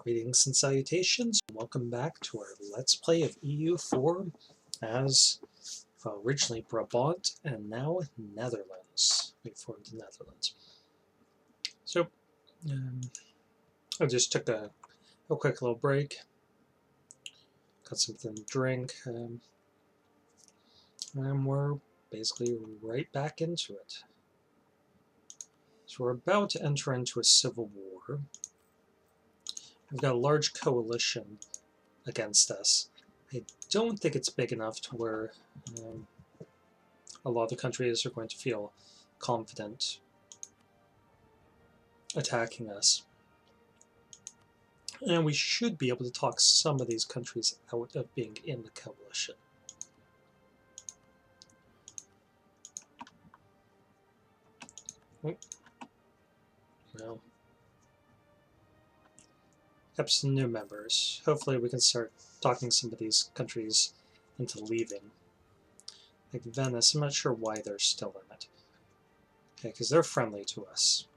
Greetings and salutations. Welcome back to our Let's Play of EU4 as originally Brabant and now Netherlands. We formed the Netherlands. So, I just took a quick little break. Got something to drink. And we're basically right back into it. So we're about to enter into a civil war. We've got a large coalition against us. I don't think it's big enough to where a lot of the countries are going to feel confident attacking us. And we should be able to talk some of these countries out of being in the coalition. Oh. Well, have some new members. Hopefully we can start talking some of these countries into leaving. Like Venice, I'm not sure why they're still in it. Okay, because they're friendly to us.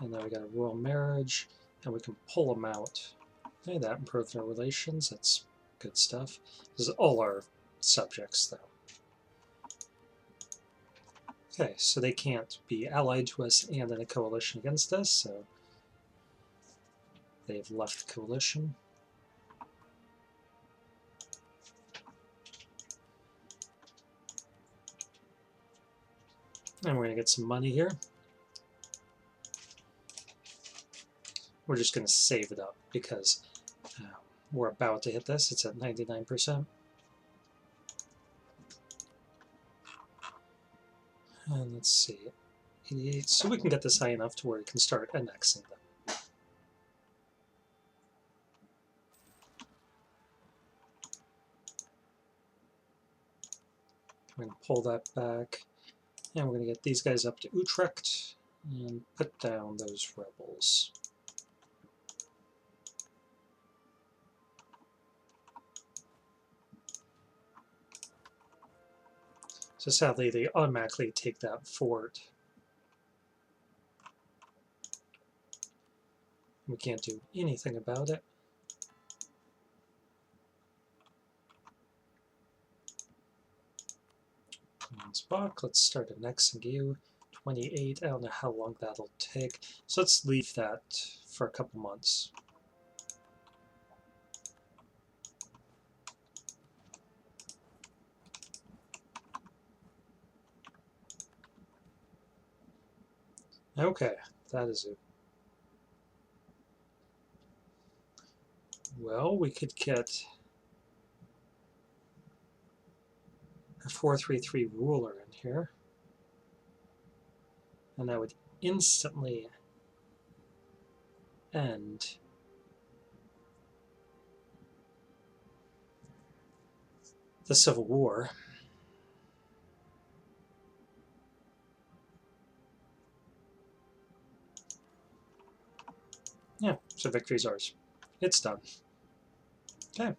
And now we got a royal marriage, and we can pull them out. Okay, that improved our relations. That's good stuff. This is all our subjects, though. Okay, so they can't be allied to us and in a coalition against us, so they've left the coalition. And we're going to get some money here. We're just going to save it up because we're about to hit this. It's at 99%. And let's see, 88. So we can get this high enough to where we can start annexing them. We're going to pull that back, and we're going to get these guys up to Utrecht and put down those rebels. So sadly, they automatically take that fort. We can't do anything about it. Spock, let's start annexing you. 28, I don't know how long that'll take. So let's leave that for a couple months. Okay, that is it. Well, we could get a 433 ruler in here, and that would instantly end the Civil War. Yeah, so victory's ours. It's done. Okay.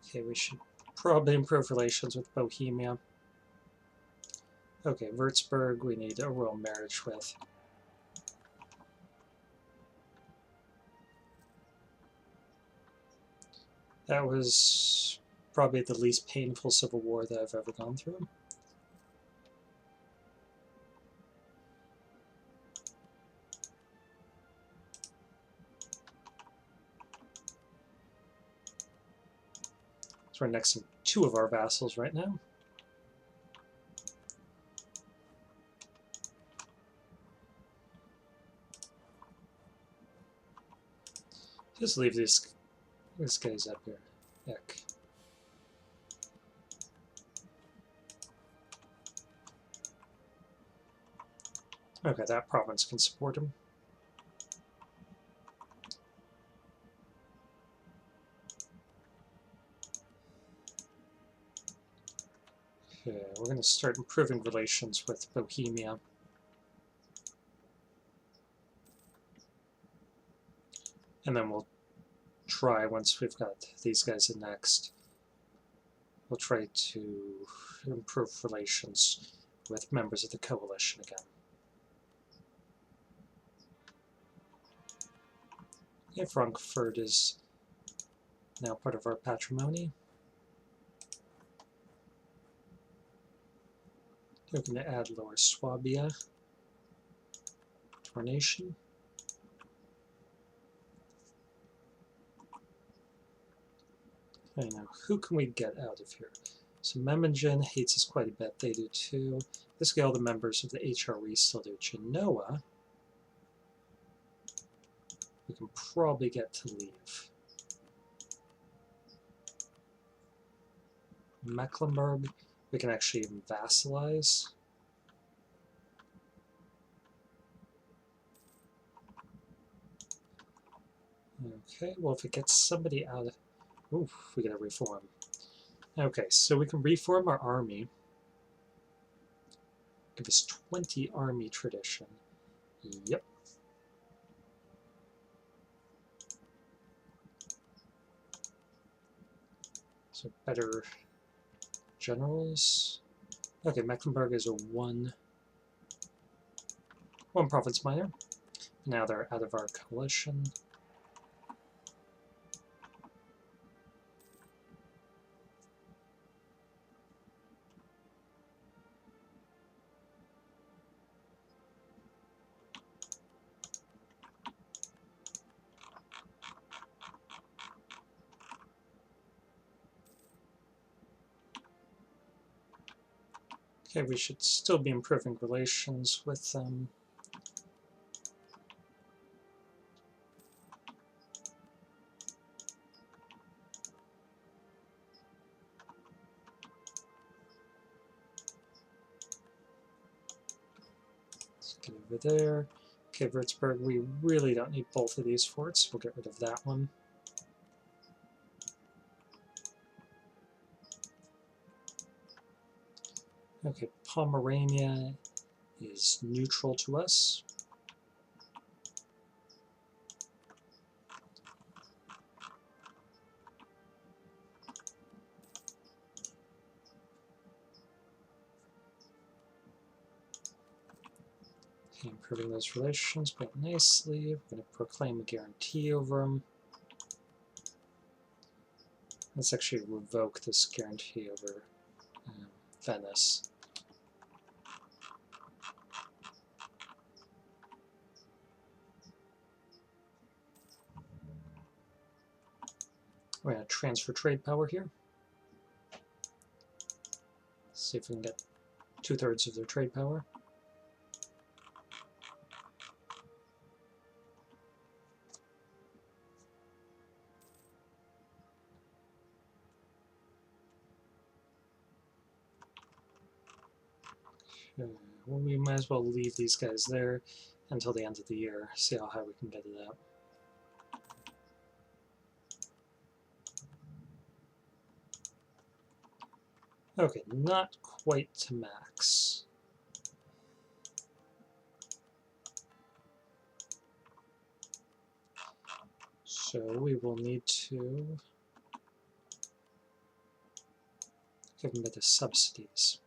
Okay, we should probably improve relations with Bohemia. Okay, RedBstrd we need a royal marriage with. That was probably the least painful civil war that I've ever gone through. So we're annexing 2 of our vassals right now. Just leave this guy's up here. Heck. Okay, that province can support him. Okay, we're going to start improving relations with Bohemia. And then we'll try, once we've got these guys annexed, we'll try to improve relations with members of the coalition again. Okay, Frankfurt is now part of our patrimony. We're going to add Lower Swabia to our nation. Okay, now who can we get out of here? So Memmingen hates us quite a bit. They do too. Basically all the members of the HRE still do. Genoa, we can probably get to leave. Mecklenburg, we can actually even vassalize. Okay, well if it gets somebody out of... Oof, we gotta reform. Okay, so we can reform our army. Give us 20 army tradition. Yep. So better generals. Okay, Mecklenburg is a one province minor. Now they're out of our coalition. Okay, we should still be improving relations with them. Let's get over there. Okay, Würzburg, we really don't need both of these forts. We'll get rid of that one. Okay, Pomerania is neutral to us. Okay, improving those relations quite nicely. We're going to proclaim a guarantee over them. Let's actually revoke this guarantee over Venice. We're going to transfer trade power here. See if we can get 2/3 of their trade power. Okay. Well, we might as well leave these guys there until the end of the year, see how high we can get it up. Okay, not quite to max. So we will need to give them a bit of subsidies.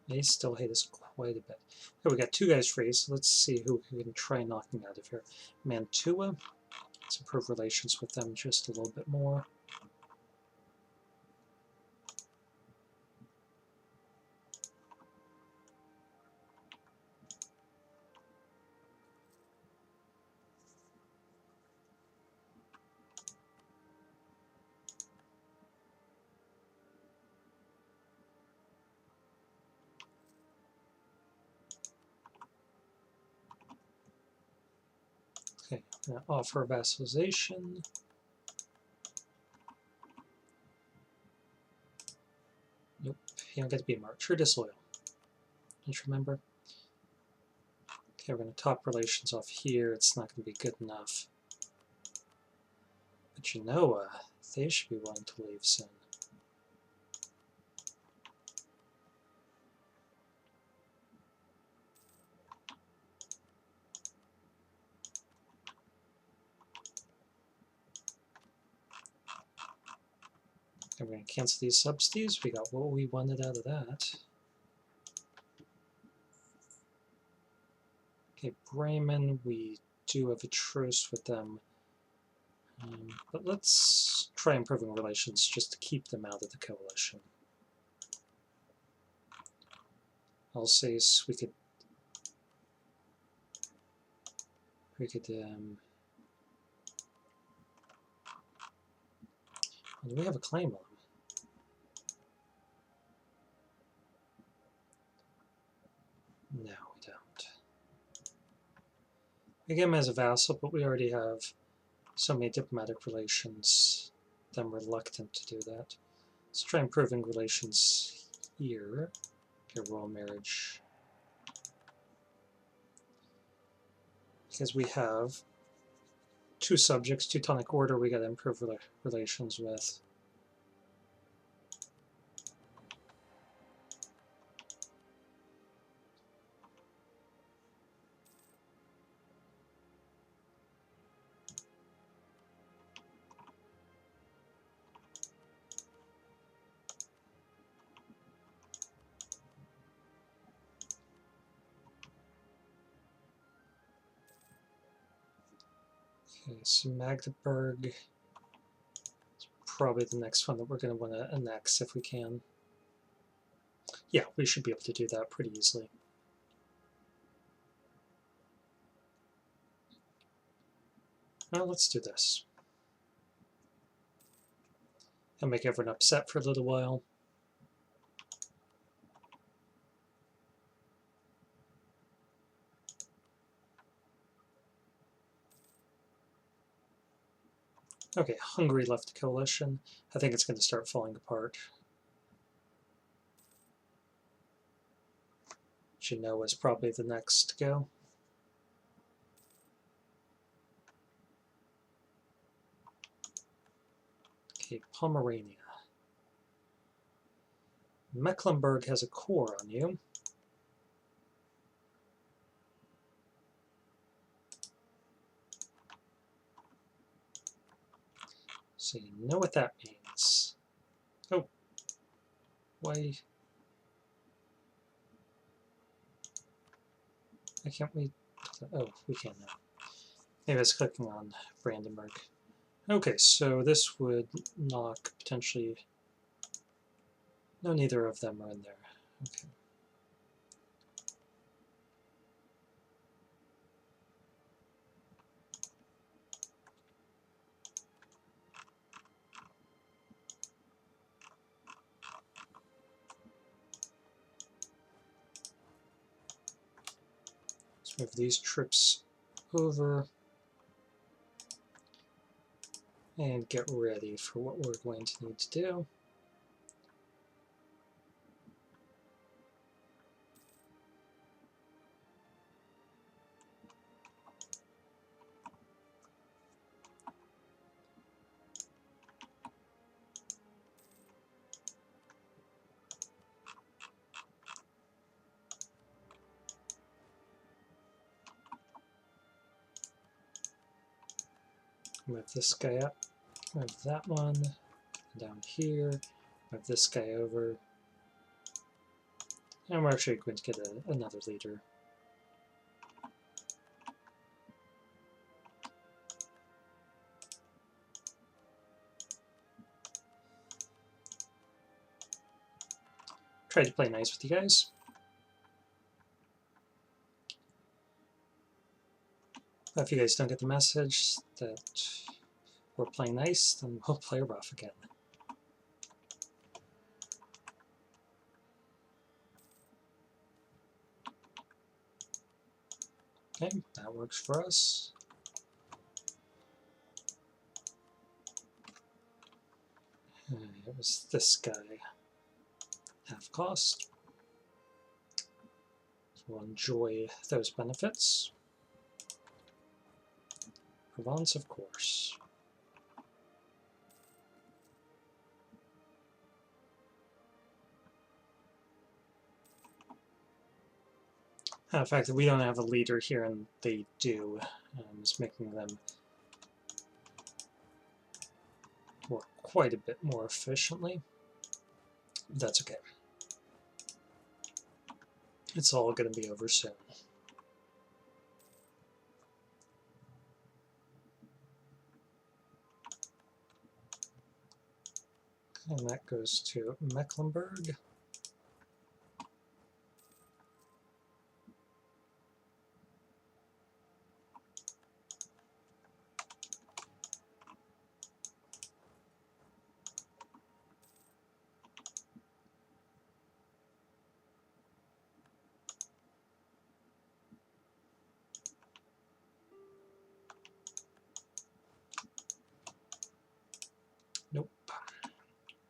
They still hate us quite a bit. Okay, we got 2 guys free, so let's see who we can try knocking out of here. Mantua, let's improve relations with them just a little bit more. Okay, I'm going to offer vassalization. Nope, you don't get to be a martyr. Disloyal. Don't you remember? Okay, we're going to top relations off here. It's not going to be good enough. But you know, they should be willing to leave soon. And we're going to cancel these subsidies. We got what we wanted out of that. Okay, Bremen, we do have a truce with them. But let's try improving relations just to keep them out of the coalition. Alsace, we could do we have a claim on them? No, we don't. We get him as a vassal, but we already have so many diplomatic relations that I'm reluctant to do that. Let's try improving relations here. Okay, royal marriage. Because we have two subjects, Teutonic Order, we got to improve relations with. Okay, so Magdeburg is probably the next one that we're going to want to annex if we can. Yeah, we should be able to do that pretty easily. Well, let's do this. I'll make everyone upset for a little while. Okay, Hungary left the coalition. I think it's going to start falling apart. Genoa is probably the next to go. Okay, Pomerania. Mecklenburg has a core on you. So you know what that means. Oh, why can't we? Oh, we can now. Maybe it's clicking on Brandenburg. Okay, so this would knock potentially. No, neither of them are in there. Okay. Let's move these troops over and get ready for what we're going to need to do. Move this guy up, move that one down here, move this guy over, and we're actually going to get another leader. Try to play nice with you guys. But if you guys don't get the message that we're playing nice, then we'll play rough again. Okay, that works for us. It was this guy. Half cost. We'll enjoy those benefits. Provence, of course. The fact that we don't have a leader here and they do is making them work quite a bit more efficiently. That's okay. It's all going to be over soon. And that goes to Mecklenburg. Nope.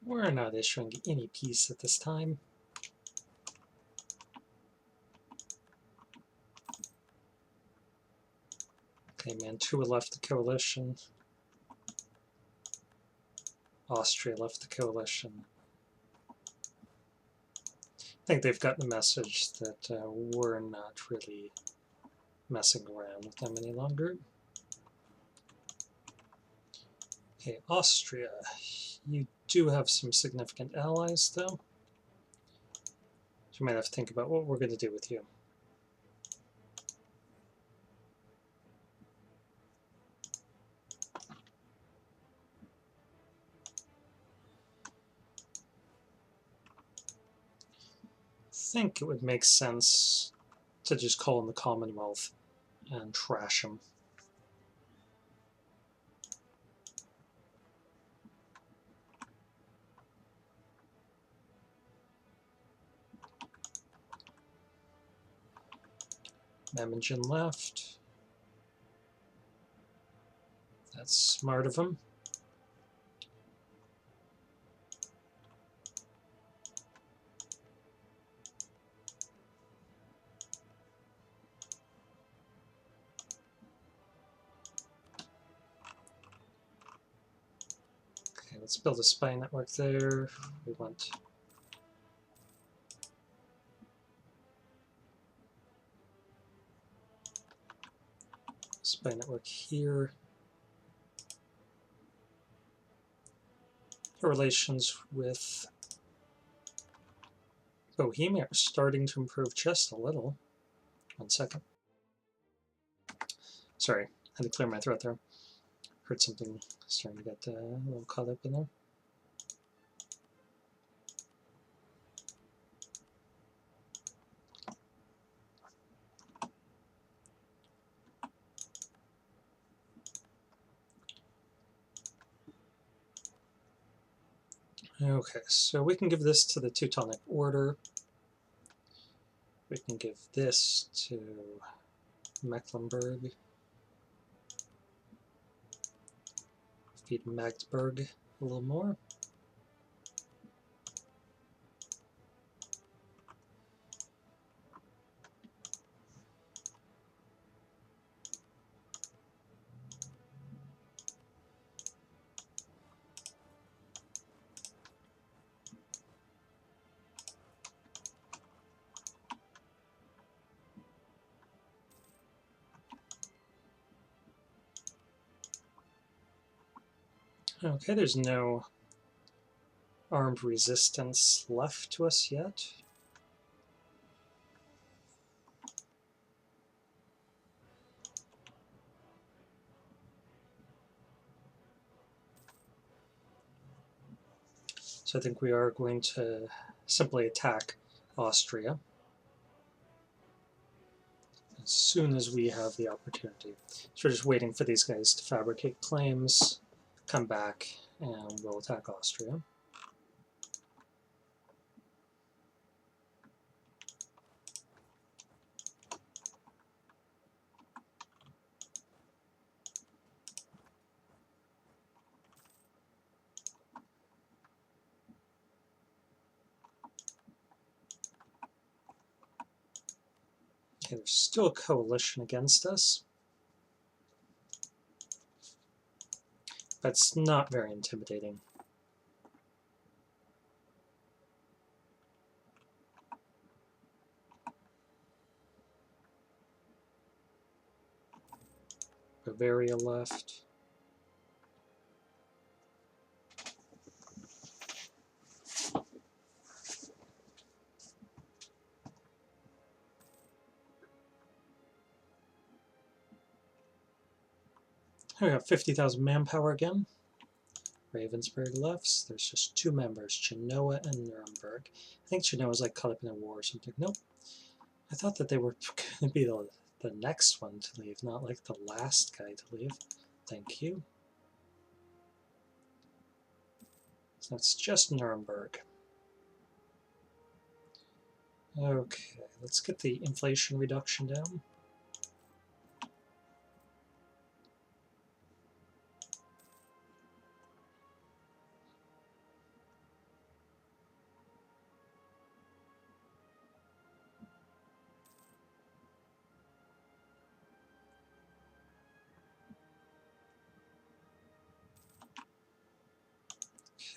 We're not issuing any peace at this time. Okay, Mantua left the coalition. Austria left the coalition. I think they've got the message that we're not really messing around with them any longer. Okay, Austria. You do have some significant allies, though. So you might have to think about what we're going to do with you. I think it would make sense to just call in the Commonwealth and trash them. Memmingen left. That's smart of him. Okay, let's build a spy network there. We want spy network here. Our relations with Bohemia are starting to improve just a little. 1 second. Sorry, had to clear my throat there. Heard something starting to get a little caught up in there. Okay, so we can give this to the Teutonic Order. We can give this to Mecklenburg. Feed Magdeburg a little more. Okay, there's no armed resistance left to us yet. So I think we are going to simply attack Austria as soon as we have the opportunity. So we're just waiting for these guys to fabricate claims, come back, and we'll attack Austria. Okay, there's still a coalition against us, but it's not very intimidating. Bavaria left. We got 50,000 manpower again. Ravensburg left. There's just 2 members, Genoa and Nuremberg. I think Genoa's like caught up in a war or something. Nope. I thought that they were going to be the next one to leave, not like the last guy to leave. Thank you. So it's just Nuremberg. Okay, let's get the inflation reduction down.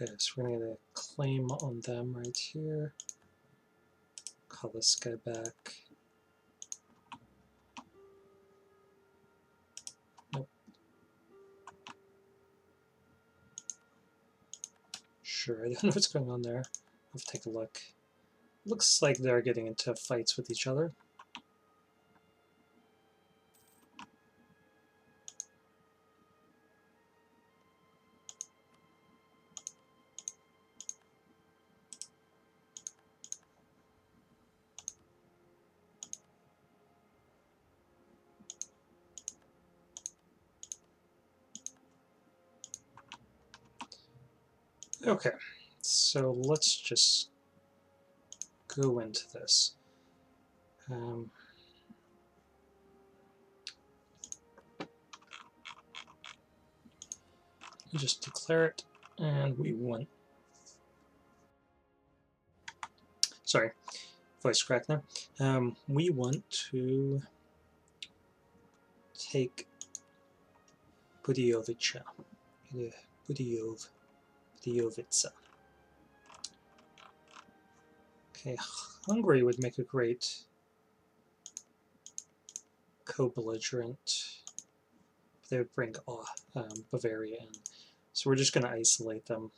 Okay, so we're going to get a claim on them right here. Call this guy back. Nope. Sure, I don't know what's going on there. I'll take a look. Looks like they're getting into fights with each other. Okay, so let's just go into this. You just declare it, and we won. Sorry, voice crack there. We want to take Budějovice. Budějovice. Okay, Hungary would make a great co-belligerent. They would bring Bavaria in. So we're just going to isolate them.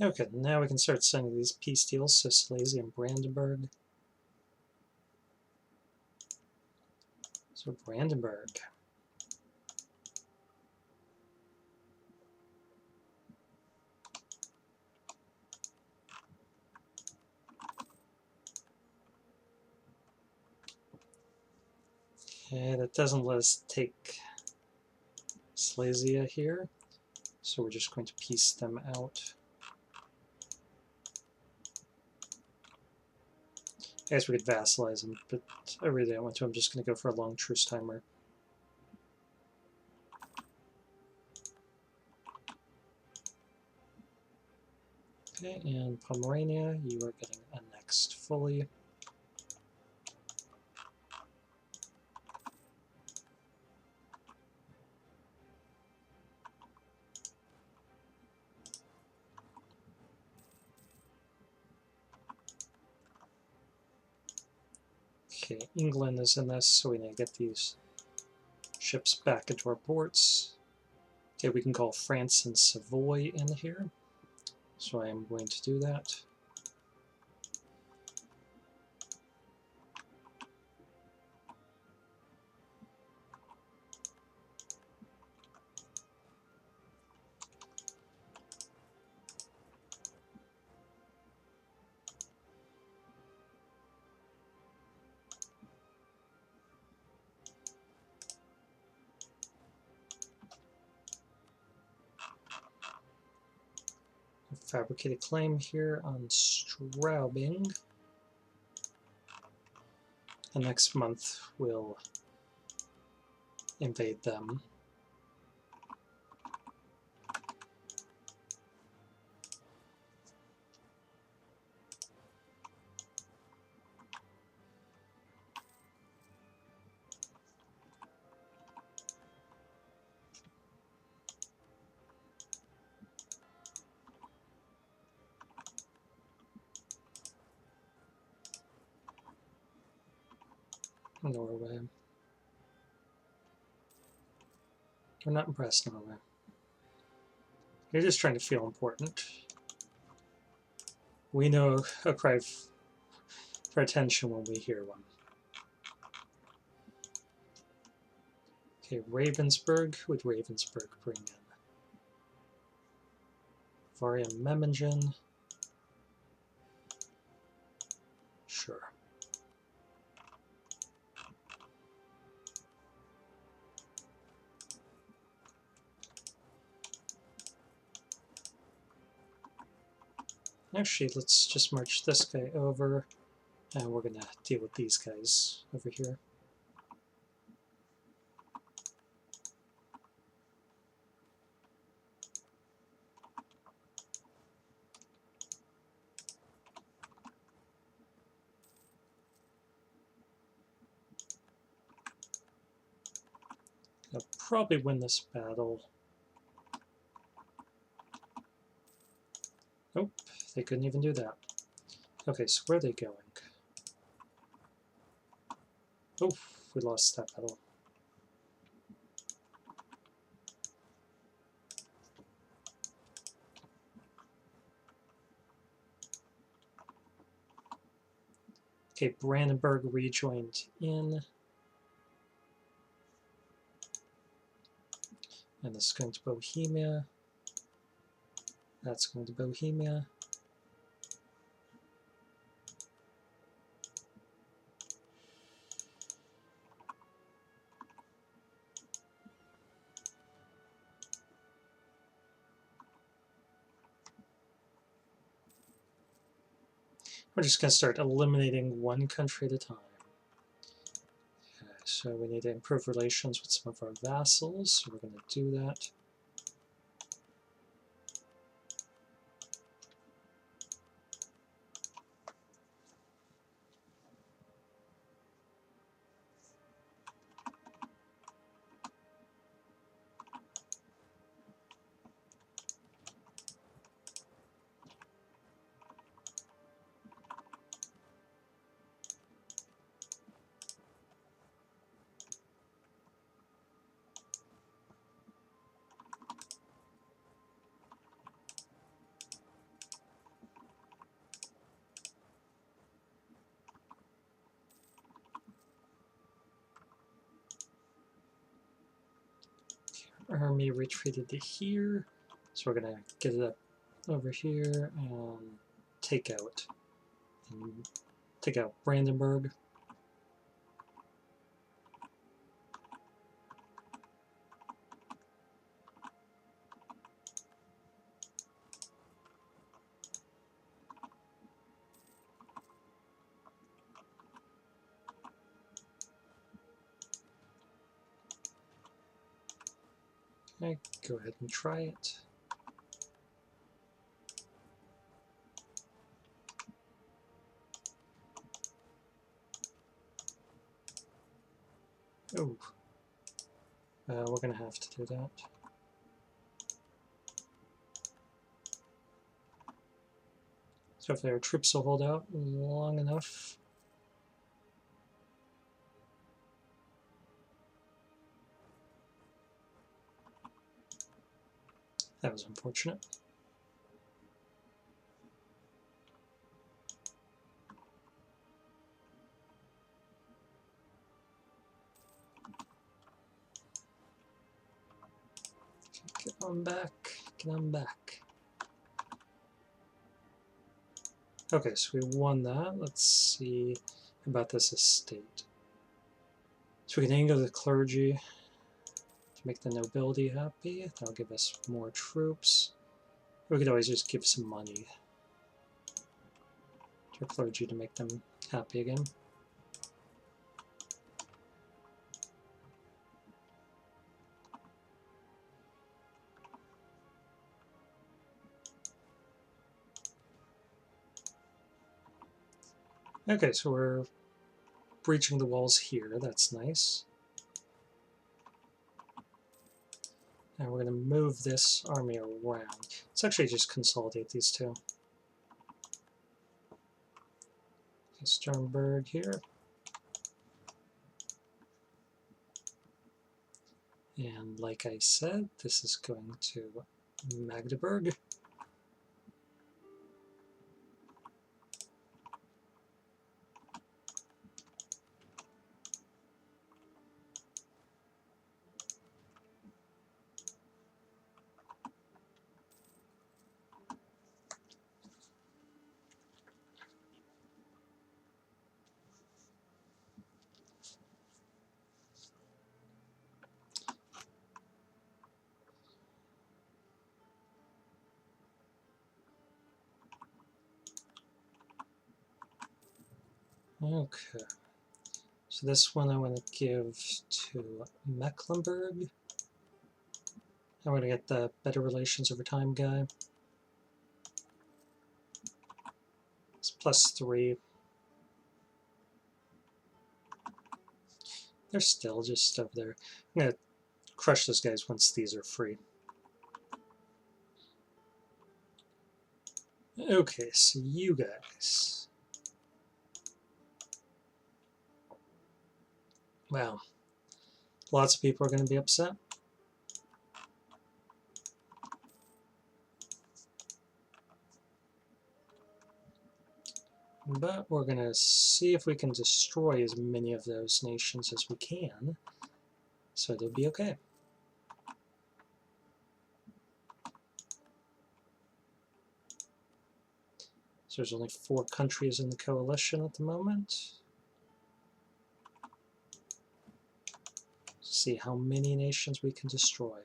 Okay, now we can start sending these peace deals to Silesia and Brandenburg. So Brandenburg. Okay, that doesn't let us take Silesia here, so we're just going to piece them out. I guess we could vassalize them, but I really don't want to. I'm just going to go for a long truce timer. Okay, and Pomerania, you are getting annexed fully. Okay, England is in this, so we need to get these ships back into our ports. Okay, we can call France and Savoy in here, so I am going to do that. fabricated claim here on Straubing. And next month we'll invade them. Norway. We're not impressed, Norway. You're just trying to feel important. We know a cry for attention when we hear one. Okay, Ravensburg. Who would Ravensburg bring in? Varia Memmingen. Sure. Actually, let's just march this guy over, and we're going to deal with these guys over here. I'll probably win this battle. Nope, they couldn't even do that. Okay, so where are they going? Oh, we lost that battle. Okay, Brandenburg rejoined in. And this is going to Bohemia. That's going to Bohemia. We're just going to start eliminating one country at a time. Okay, so we need to improve relations with some of our vassals, so we're going to do that. Army retreated to here, so we're going to get it up over here and take out Brandenburg. Okay, go ahead and try it. Oh, we're going to have to do that. So if our troops will hold out long enough. That was unfortunate. Get on back, get on back. Okay, so we won that. Let's see about this estate. So we can angle the clergy to make the nobility happy. That'll give us more troops. We could always just give some money to clergy to make them happy again. Okay, so we're breaching the walls here. That's nice. And we're going to move this army around. Let's actually just consolidate these two. Okay, Sternberg here. And like I said, this is going to Magdeburg. Okay, so this one I want to give to Mecklenburg. I'm going to get the better relations over time guy. It's +3. They're still just over there. I'm going to crush those guys once these are free. Okay, so you guys. Wow. Lots of people are going to be upset. But we're going to see if we can destroy as many of those nations as we can, so they'll be okay. So there's only 4 countries in the coalition at the moment. See how many nations we can destroy.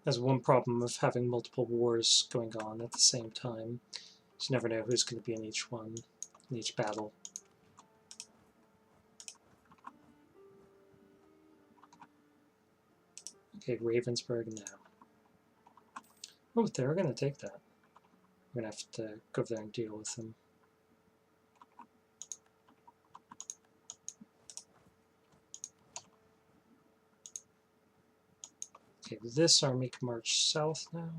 There's one problem of having multiple wars going on at the same time. So you never know who's going to be in each one, in each battle. Okay, Ravensburg now. Oh, they're going to take that. We're going to have to go over there and deal with them. Okay, this army can march south now.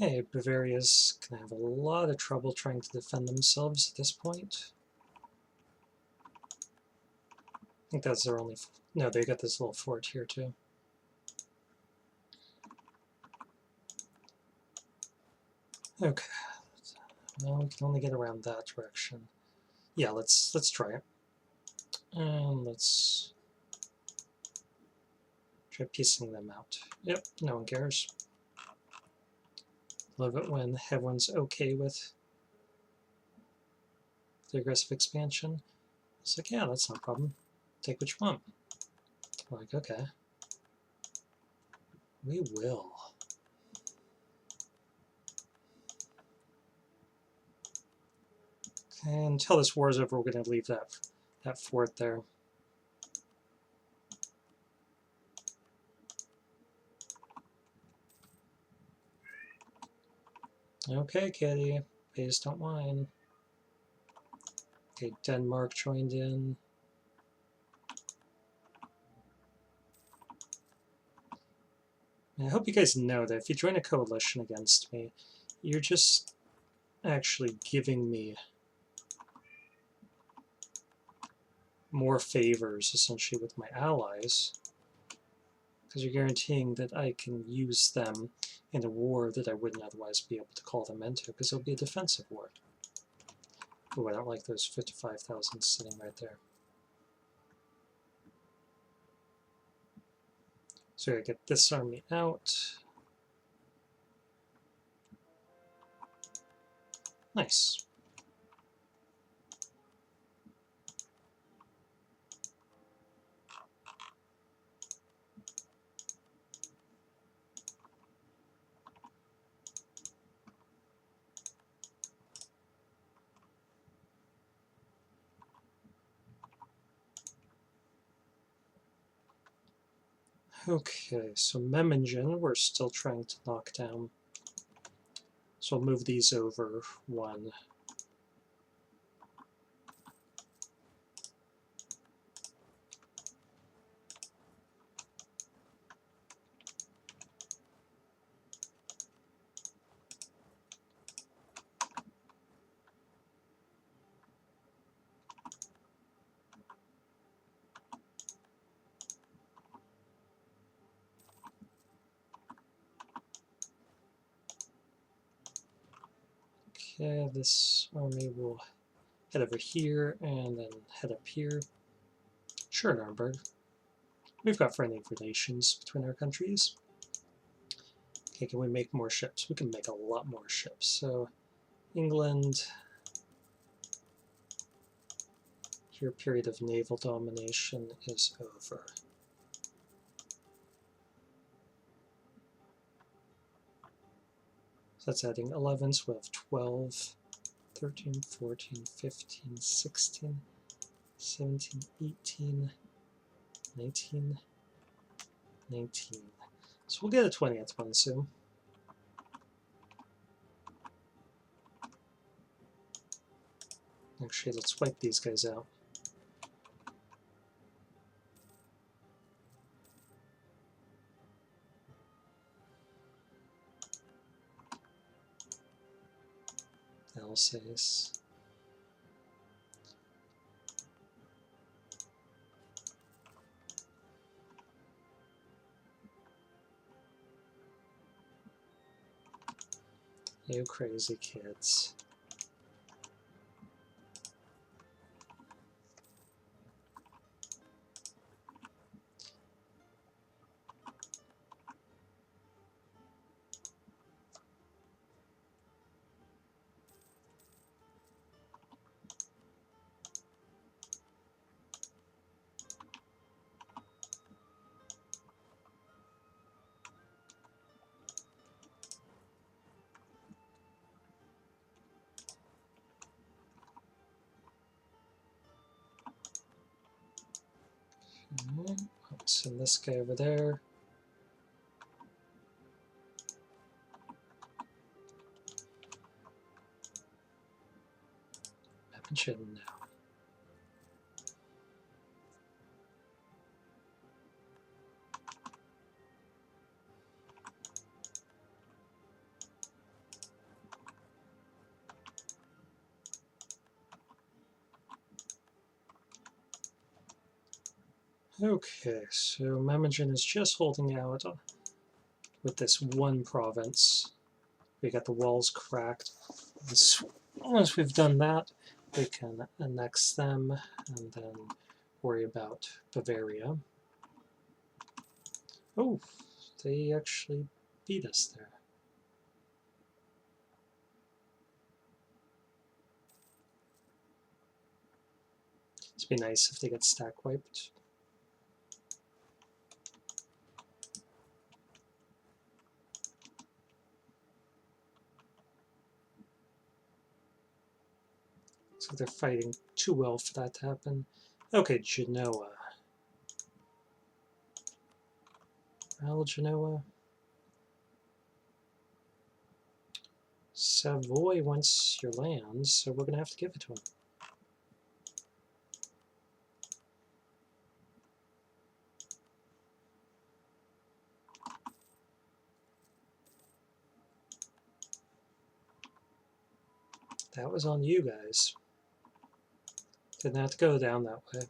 Okay, Bavaria's going to have a lot of trouble trying to defend themselves at this point. I think that's their only... No, they got this little fort here too. Okay. Well, we can only get around that direction. Yeah, let's try it. And let's try piecing them out. Yep, no one cares. Love it when everyone's okay with the aggressive expansion. It's like, yeah, that's no problem. Take what you want. I'm like, okay. We will. And until this war is over, we're going to leave that fort there. Okay, kitty. Please don't whine. Okay, Denmark joined in. I hope you guys know that if you join a coalition against me, you're just actually giving me more favors, essentially, with my allies, because you're guaranteeing that I can use them in a war that I wouldn't otherwise be able to call them into, because it'll be a defensive war. Oh, I don't like those 55,000 sitting right there. So I get this army out. Nice. Okay, so Memmingen we're still trying to knock down. So I'll move these over one. Okay, this army will head over here and then head up here. Sure, Nuremberg. We've got friendly relations between our countries. Okay, can we make more ships? We can make a lot more ships. So England, your period of naval domination is over. So that's adding 11, so we'll have 12, 13, 14, 15, 16, 17, 18, 19, 19. So we'll get a 20th one soon. Actually, let's wipe these guys out. Alsace. You crazy kids. I'll send this guy over there. Memmingen now. Okay, so Memmingen is just holding out with this one province. We got the walls cracked. Once we've done that, we can annex them and then worry about Bavaria. Oh, they actually beat us there. It'd be nice if they get stack wiped. So they're fighting too well for that to happen. Okay, Genoa. Well, Genoa. Savoy wants your land, so we're going to have to give it to him. That was on you guys. Didn't have to go down that way.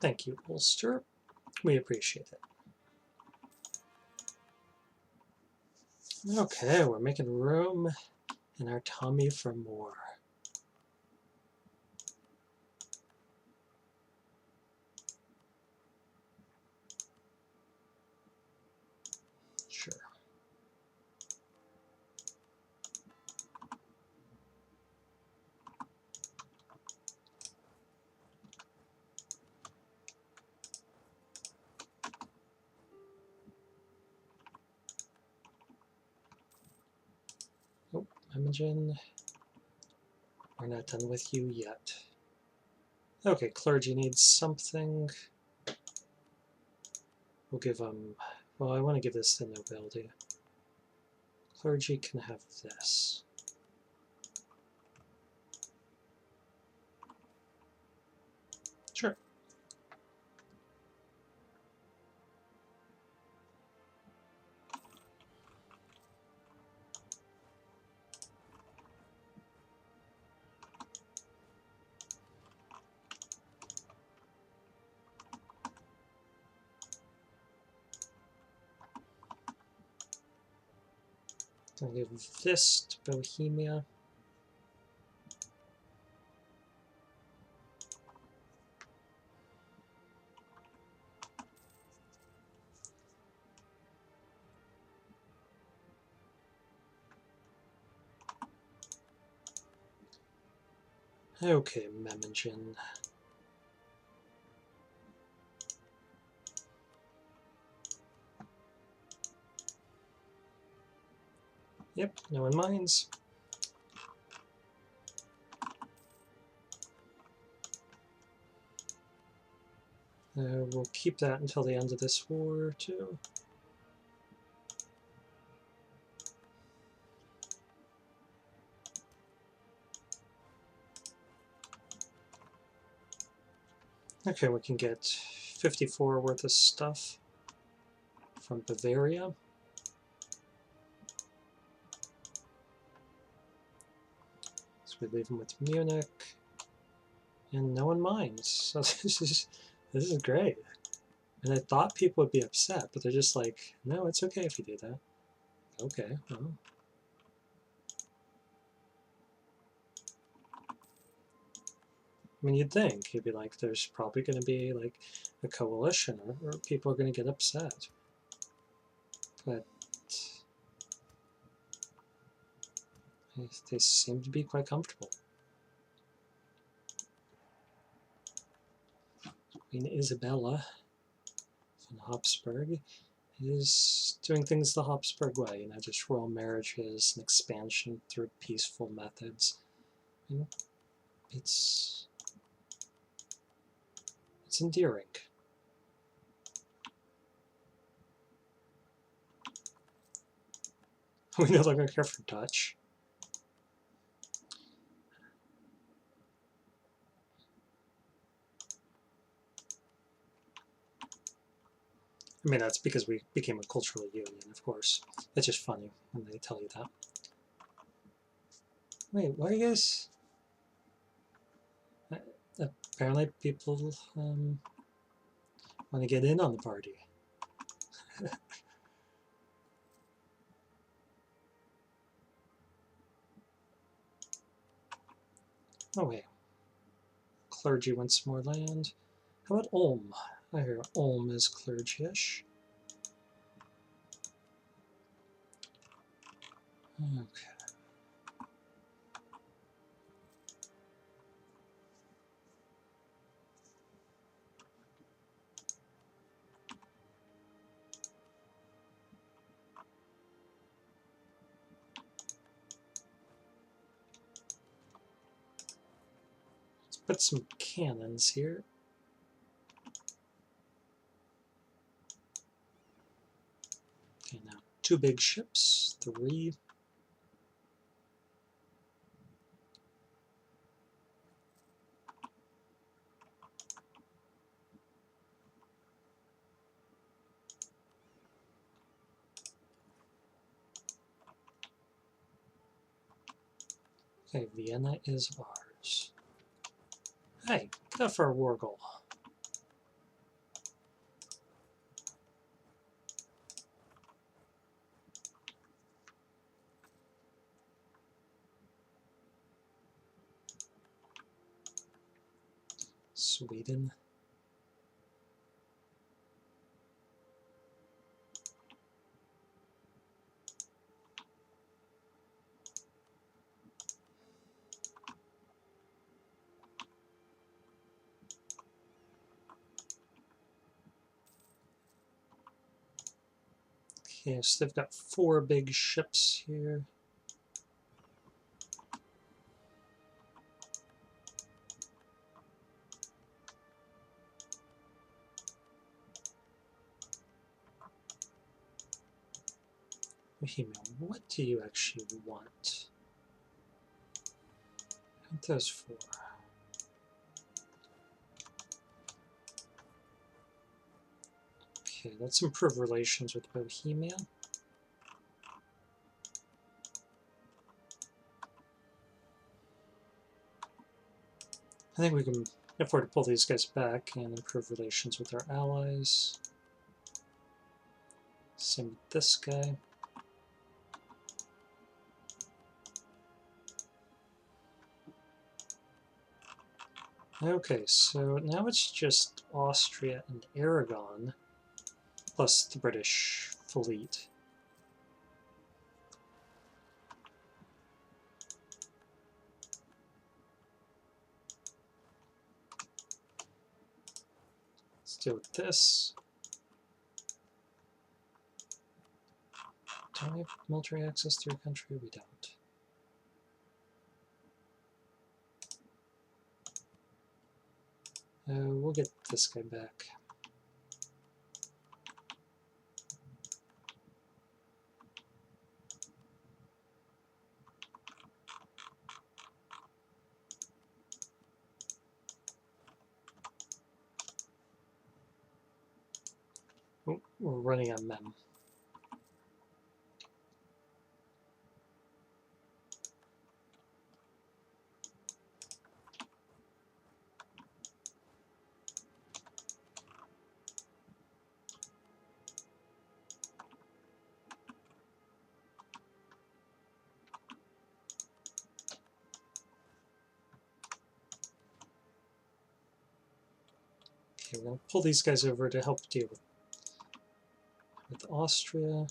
Thank you, Ulster. We appreciate it. Okay, we're making room in our tummy for more. Sure. Oh, Imogen, we're not done with you yet. Okay, clergy needs something. We'll give them, well, I want to give this to nobility. Clergy can have this. Sure. I'll give this to Bohemia. Okay, Memmingen. Yep, no one minds. We'll keep that until the end of this war, too. Okay, we can get 54 worth of stuff from Bavaria. So we leave them with Munich, and no one minds. So this is great. And I thought people would be upset, but they're just like, no, it's okay if you do that. Okay, well. I mean, you'd think. You'd be like, there's probably going to be like a coalition, or people are going to get upset. But they seem to be quite comfortable. Queen Isabella von Habsburg is doing things the Habsburg way, you know, just royal marriages and expansion through peaceful methods. You know, it's endearing. We no longer care for Dutch. I mean, that's because we became a cultural union, of course. It's just funny when they tell you that. Wait, why are you guys... Apparently people want to get in on the party. Oh wait. Clergy wants more land. How about Ulm? I hear Ulm is clergy-ish. Okay. Let's put some cannons here. Okay, now 2 big ships, 3. Okay, Vienna is ours. Hey, get off our war goal. Sweden. Okay, so they've got 4 big ships here. Bohemia, what do you actually want? I want those 4. Okay, let's improve relations with Bohemia. I think we can afford to pull these guys back and improve relations with our allies. Same with this guy. Okay, so now it's just Austria and Aragon, plus the British fleet. Let's deal with this. Do we have military access to your country? We don't. We'll get this guy back. Oh, we're running on mem. Okay, we're going to pull these guys over to help deal with Austria.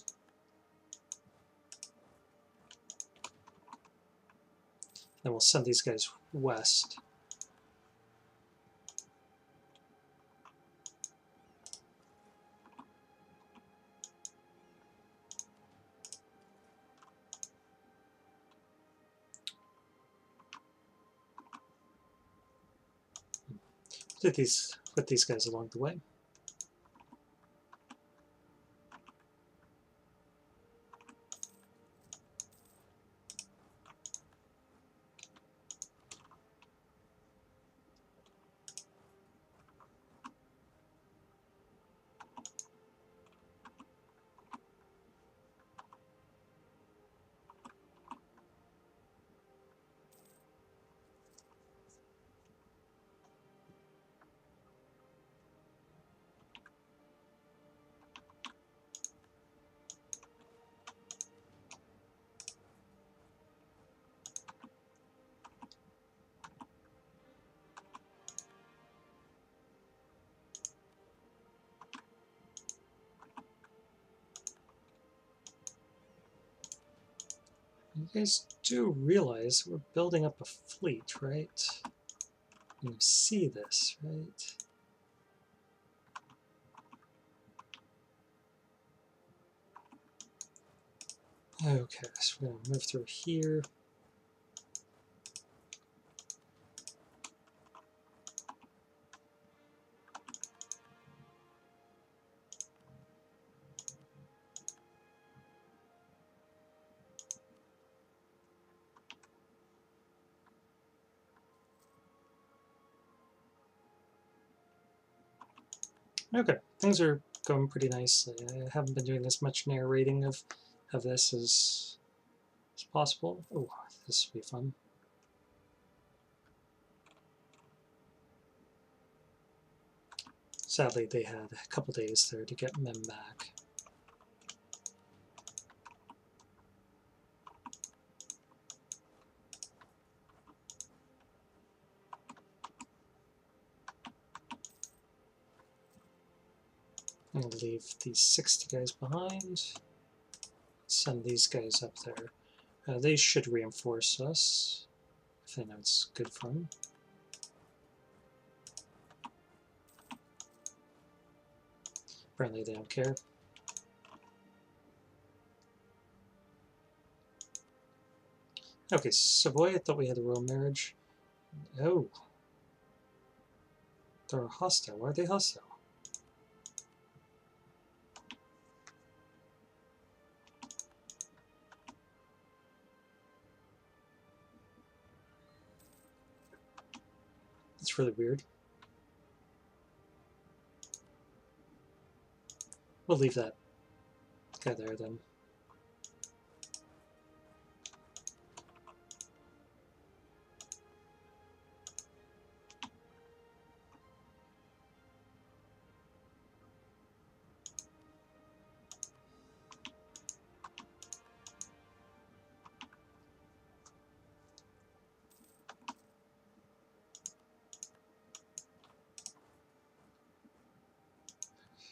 Then we'll send these guys west. Put these guys along the way. You guys do realize we're building up a fleet, right? You see this, right? Okay, so we're going to move through here. Okay, things are going pretty nicely. I haven't been doing as much narrating of this as possible. Oh, this will be fun. Sadly, they had a couple days there to get mem back. I'm going to leave these 60 guys behind. Send these guys up there. They should reinforce us, if they know it's good for them. Apparently they don't care. Okay, Savoy, I thought we had a royal marriage. Oh. They're hostile. Why are they hostile? That's really weird. We'll leave that guy there then.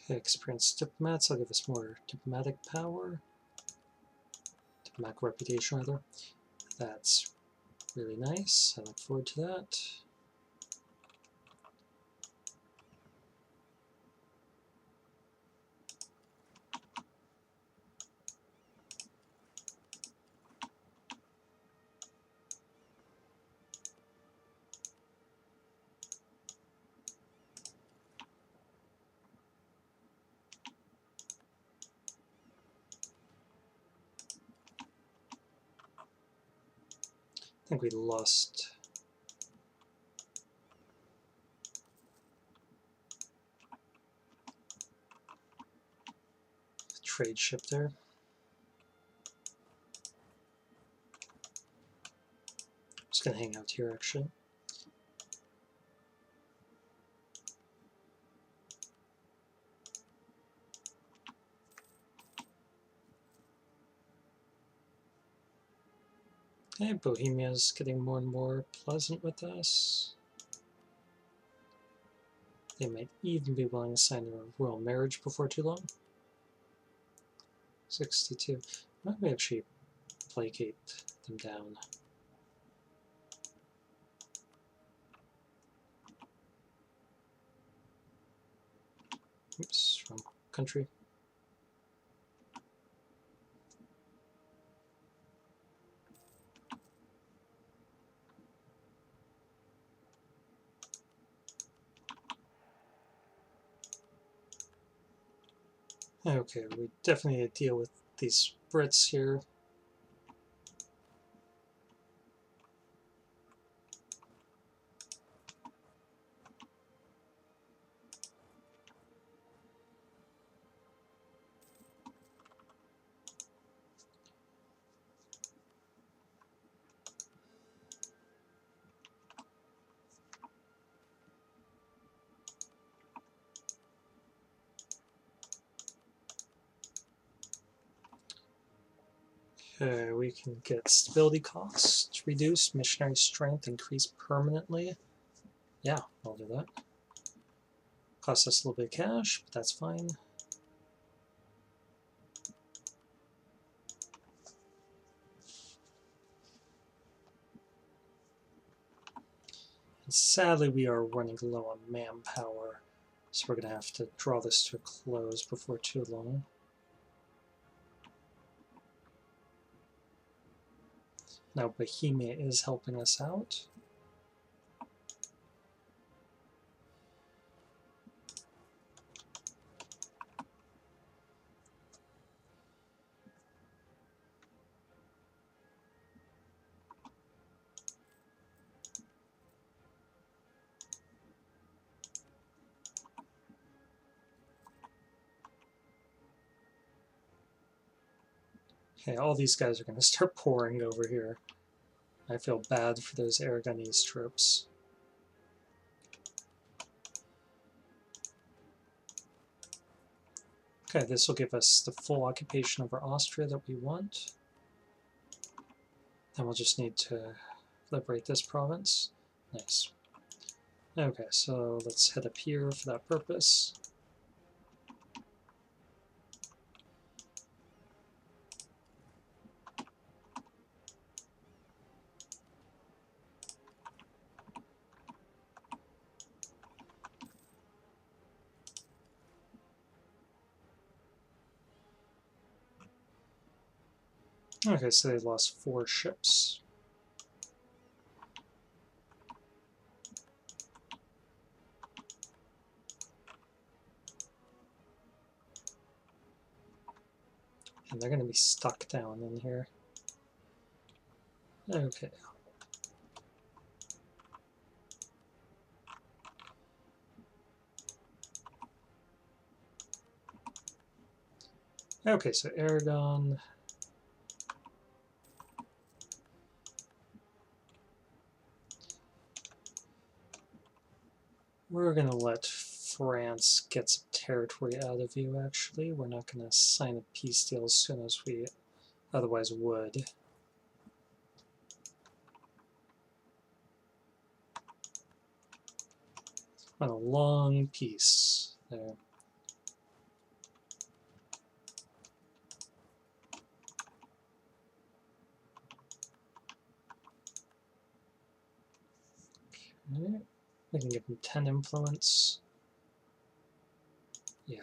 Experienced diplomats, I'll give us more diplomatic power. Diplomatic reputation, rather. That's really nice. I look forward to that. I think we lost a trade ship there. Just gonna hang out here actually. Okay, Bohemia's getting more and more pleasant with us. They might even be willing to sign a royal marriage before too long. 62. Might we actually placate them down? Oops, wrong country. Okay, we definitely need to deal with these Brits here. Okay, we can get stability costs reduced, missionary strength increased permanently. Yeah, I'll do that. Costs us a little bit of cash, but that's fine. And sadly, we are running low on manpower, so we're going to have to draw this to a close before too long. Now, Bohemia is helping us out. Okay, all these guys are going to start pouring over here. I feel bad for those Aragonese troops. Okay, this will give us the full occupation over Austria that we want. Then we'll just need to liberate this province. Nice. Okay, so let's head up here for that purpose. Okay, so they lost 4 ships. And they're going to be stuck down in here. Okay. Okay, so Aragon. We're going to let France get some territory out of you, actually. We're not going to sign a peace deal as soon as we otherwise would. On a long peace there. Okay. We can give them 10 influence. Yeah.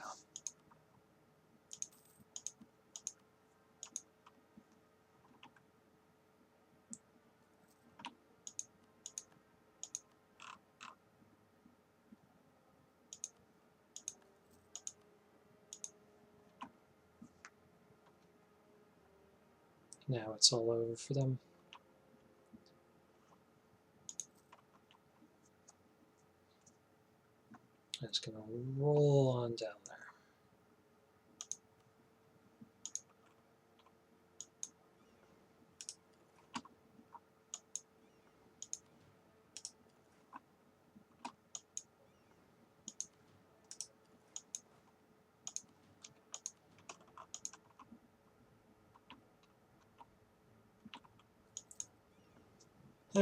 Now it's all over for them. I'm just going to roll on down there.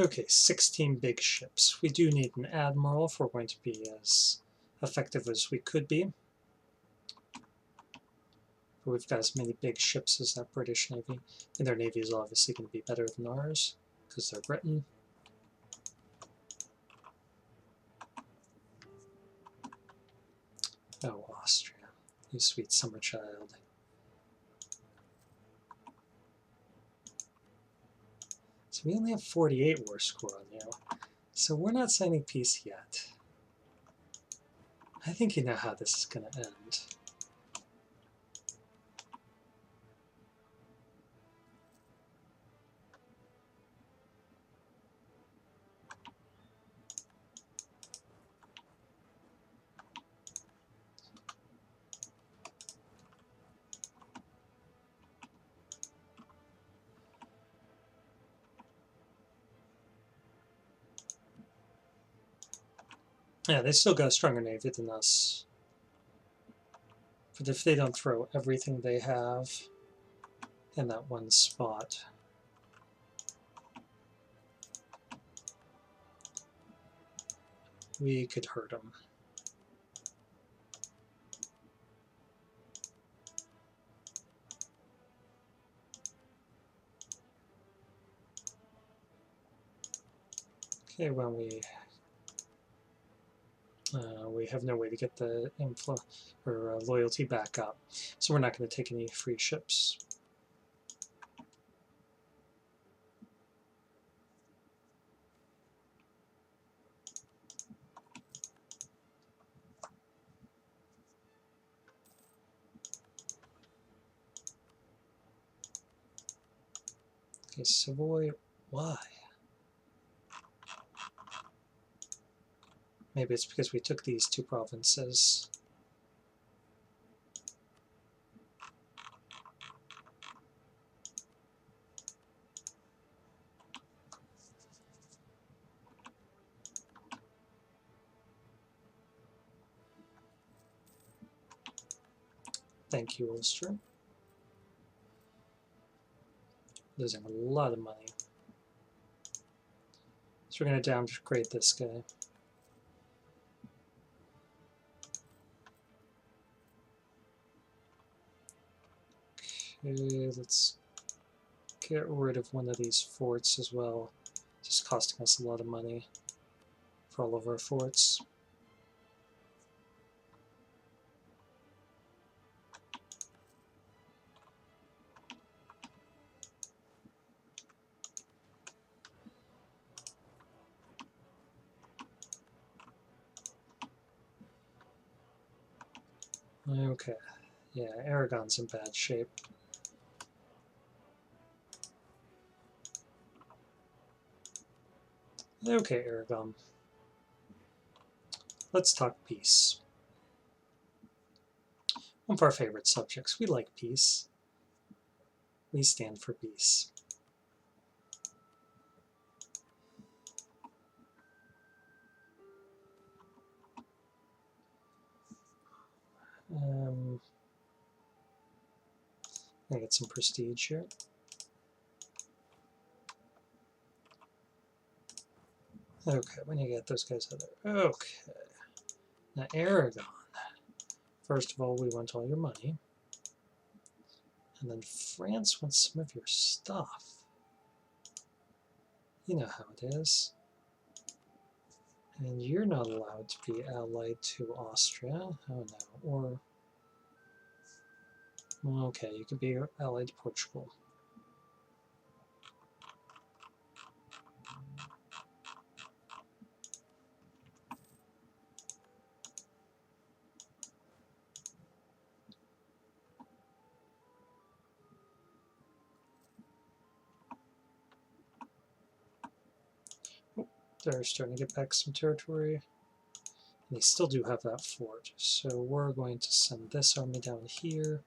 Okay, 16 big ships. We do need an admiral if we're going to be as effective as we could be. But we've got as many big ships as that British Navy, and their navy is obviously going to be better than ours, because they're Britain. Oh, Austria, you sweet summer child. So we only have 48 war score on you, so we're not signing peace yet. I think you know how this is going to end. Yeah, they still got a stronger navy than us. But if they don't throw everything they have in that one spot, we could hurt them. Okay, well, we have no way to get the loyalty back up, so we're not going to take any free ships. Okay, Savoy, why? Maybe it's because we took these 2 provinces. Thank you, Ulster. Losing a lot of money. So we're going to downgrade this guy. Okay, let's get rid of one of these forts as well. Just costing us a lot of money for all of our forts. Okay, yeah, Aragon's in bad shape. Okay, Aragon. Let's talk peace. One of our favorite subjects. We like peace. We stand for peace. I get some prestige here. Okay, when you get those guys out there. Okay. Now, Aragon. First of all, we want all your money. And then France wants some of your stuff. You know how it is. And you're not allowed to be allied to Austria. Oh no. Or, okay, you could be allied to Portugal. They're starting to get back some territory. And they still do have that fort. So we're going to send this army down here.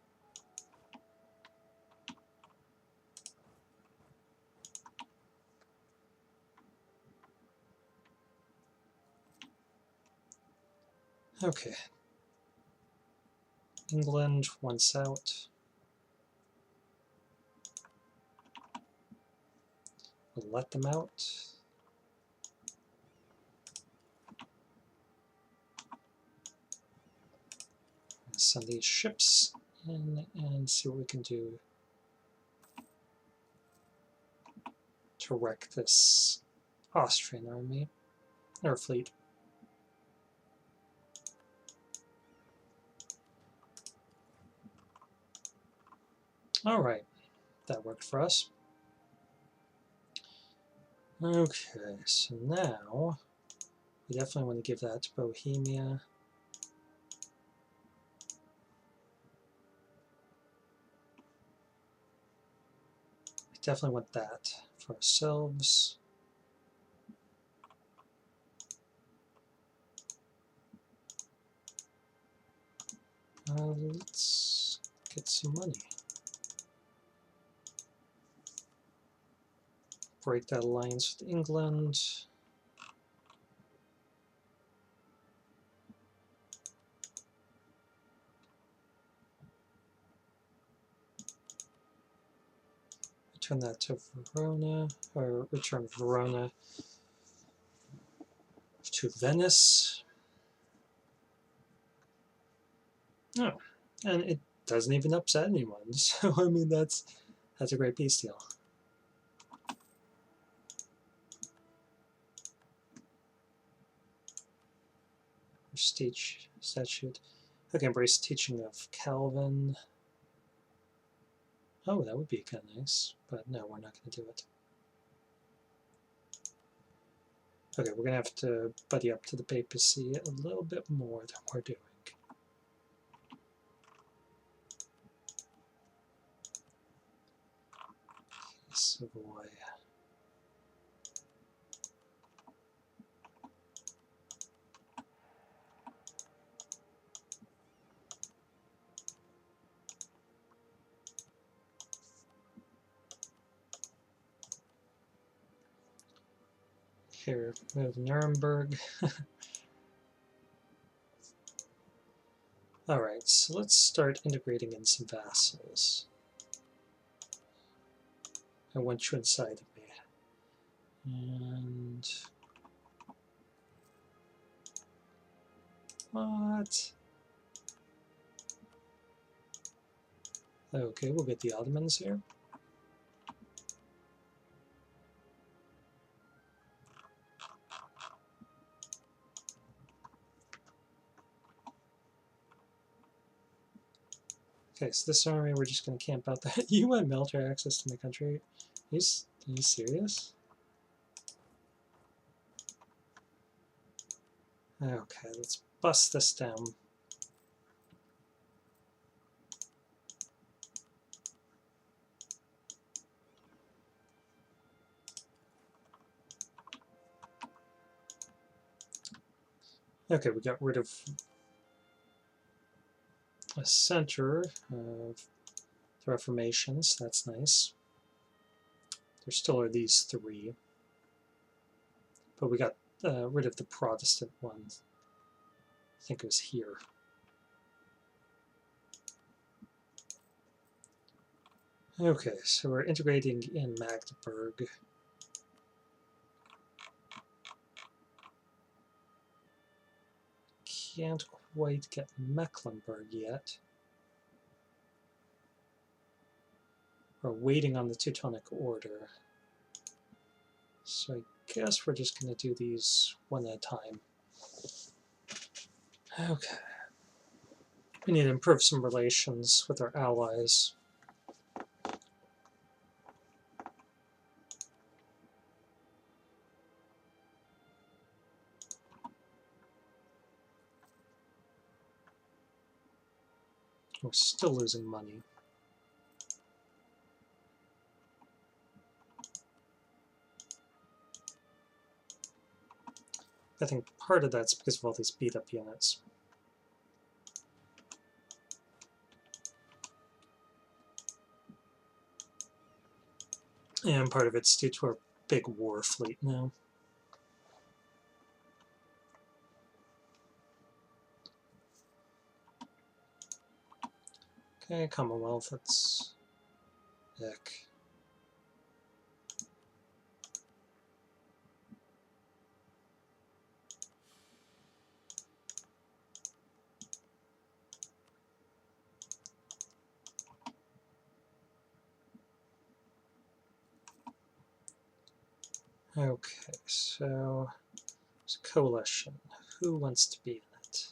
Okay. England once out. We'll let them out. Send these ships in and see what we can do to wreck this Austrian army, or fleet. Alright, that worked for us. Okay, so now we definitely want to give that to Bohemia. We definitely want that for ourselves. Let's get some money. Break that alliance with England. Return that to Verona, or return Verona to Venice. Oh, and it doesn't even upset anyone. So I mean, that's a great peace deal. Statute. Okay, embrace teaching of Calvin. Oh, that would be kind of nice, but no, we're not going to do it. Okay, we're going to have to buddy up to the papacy a little bit more than we're doing. Savoy. Here, move Nuremberg. Alright, so let's start integrating in some vassals. I want you inside of me. And... what? Okay, we'll get the Ottomans here. Okay, so this army, we're just going to camp out there. You want military access to my country? Are you serious? Okay, let's bust this down. Okay, we got rid of a center of the Reformations. That's nice. There still are these three, but we got rid of the Protestant ones. I think it was here. Okay, so we're integrating in Magdeburg. Can't quite get Mecklenburg yet. We're waiting on the Teutonic Order. So I guess we're just going to do these one at a time. Okay. We need to improve some relations with our allies. We're still losing money. I think part of that's because of all these beat-up units. And part of it's due to our big war fleet now. Okay, Commonwealth, that's heck. Okay, so it's a coalition. Who wants to be in it?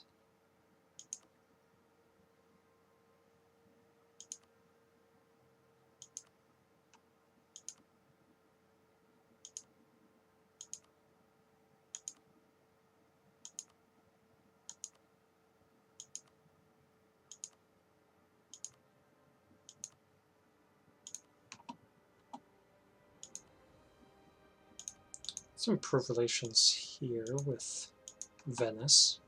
Let's improve relations here with Venice.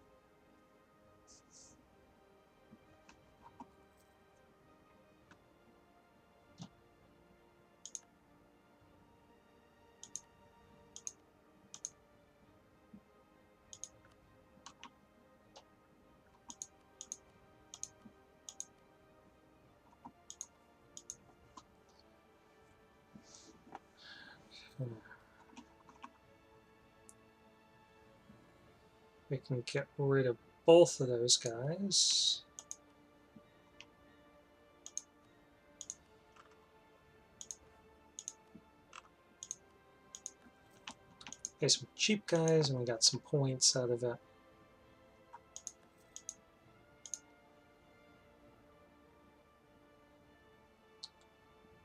We can get rid of both of those guys. Okay, some cheap guys, and we got some points out of it.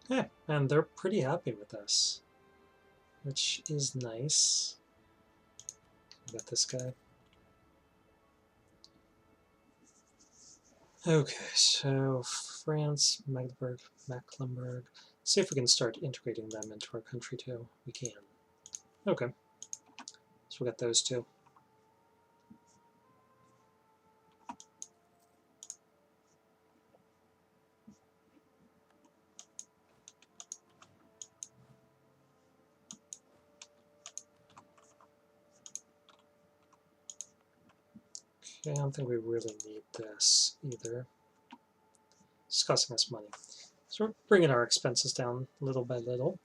Yeah, and they're pretty happy with us, which is nice. We got this guy. Okay, so France, Magdeburg, Mecklenburg. See if we can start integrating them into our country too. We can. Okay, so we got those two. Okay, I don't think we really need this either. It's costing us money. So we're bringing our expenses down little by little.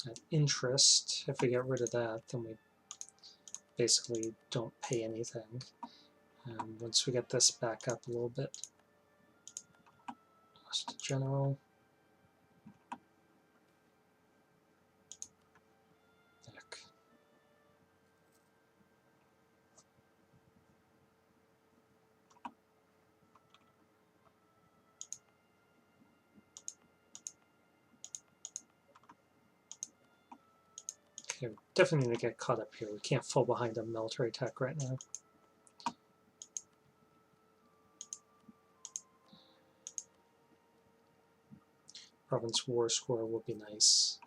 At interest, if we get rid of that, then we basically don't pay anything. And once we get this back up a little bit, just general. Heck. Okay, we definitely need to get caught up here. We can't fall behind on military tech right now. Province war score will be nice.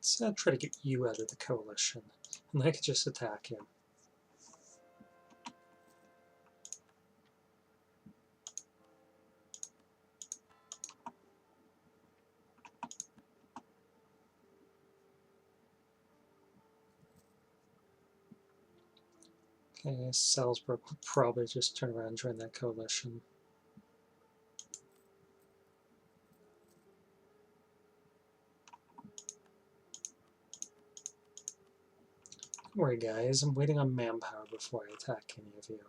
Let's try to get you out of the coalition, and then I could just attack him. Okay, Salzburg will probably just turn around and join that coalition. Don't worry, guys, I'm waiting on manpower before I attack any of you.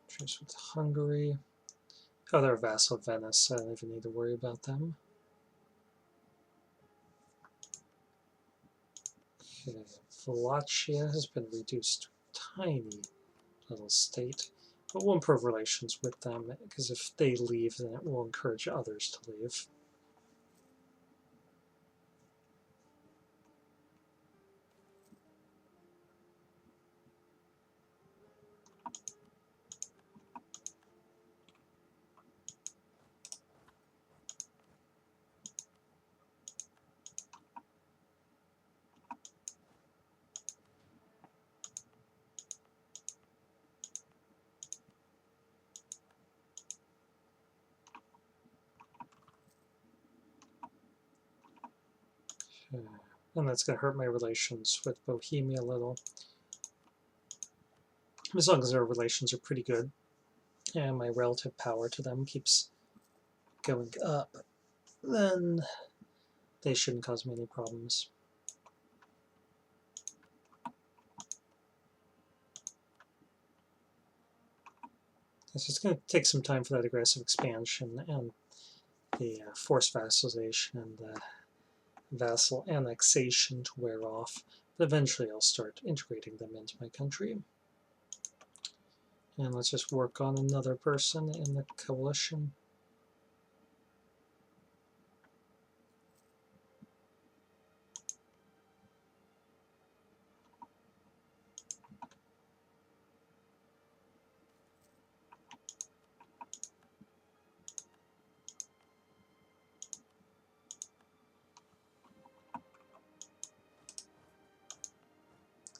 Truce with Hungary. Oh, they're a vassal of Venice, so I don't even need to worry about them. Okay, Wallachia has been reduced to a tiny little state, but we'll improve relations with them, because if they leave, then it will encourage others to leave. Okay. And that's going to hurt my relations with Bohemia a little. As long as our relations are pretty good, and my relative power to them keeps going up, then they shouldn't cause me any problems. So it's going to take some time for that aggressive expansion and the forced vassalization and the vassal annexation to wear off. But eventually I'll start integrating them into my country. And let's just work on another person in the coalition.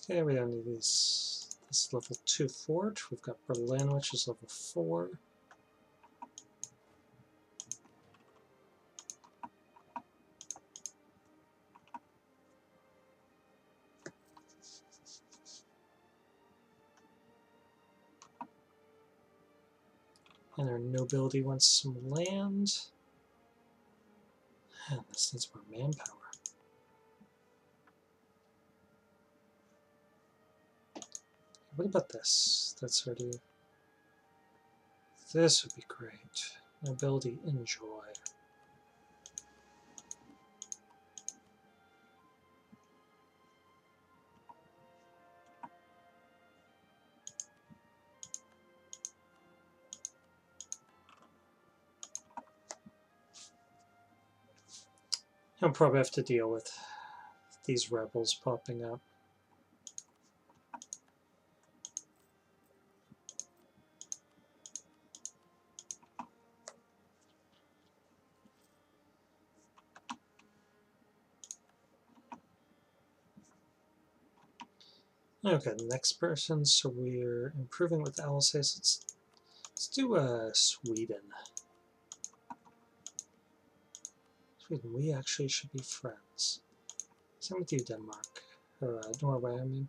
Okay, we don't need this level 2 fort. We've got Berlin, which is level 4. And our nobility wants some land. And this needs more manpower. What about this? That's already... This would be great. Nobility, enjoy. I'll probably have to deal with these rebels popping up. Okay, the next person, so we're improving with Alsace. Let's do Sweden. Sweden, we actually should be friends. Same with you, Denmark. Or Norway, I mean.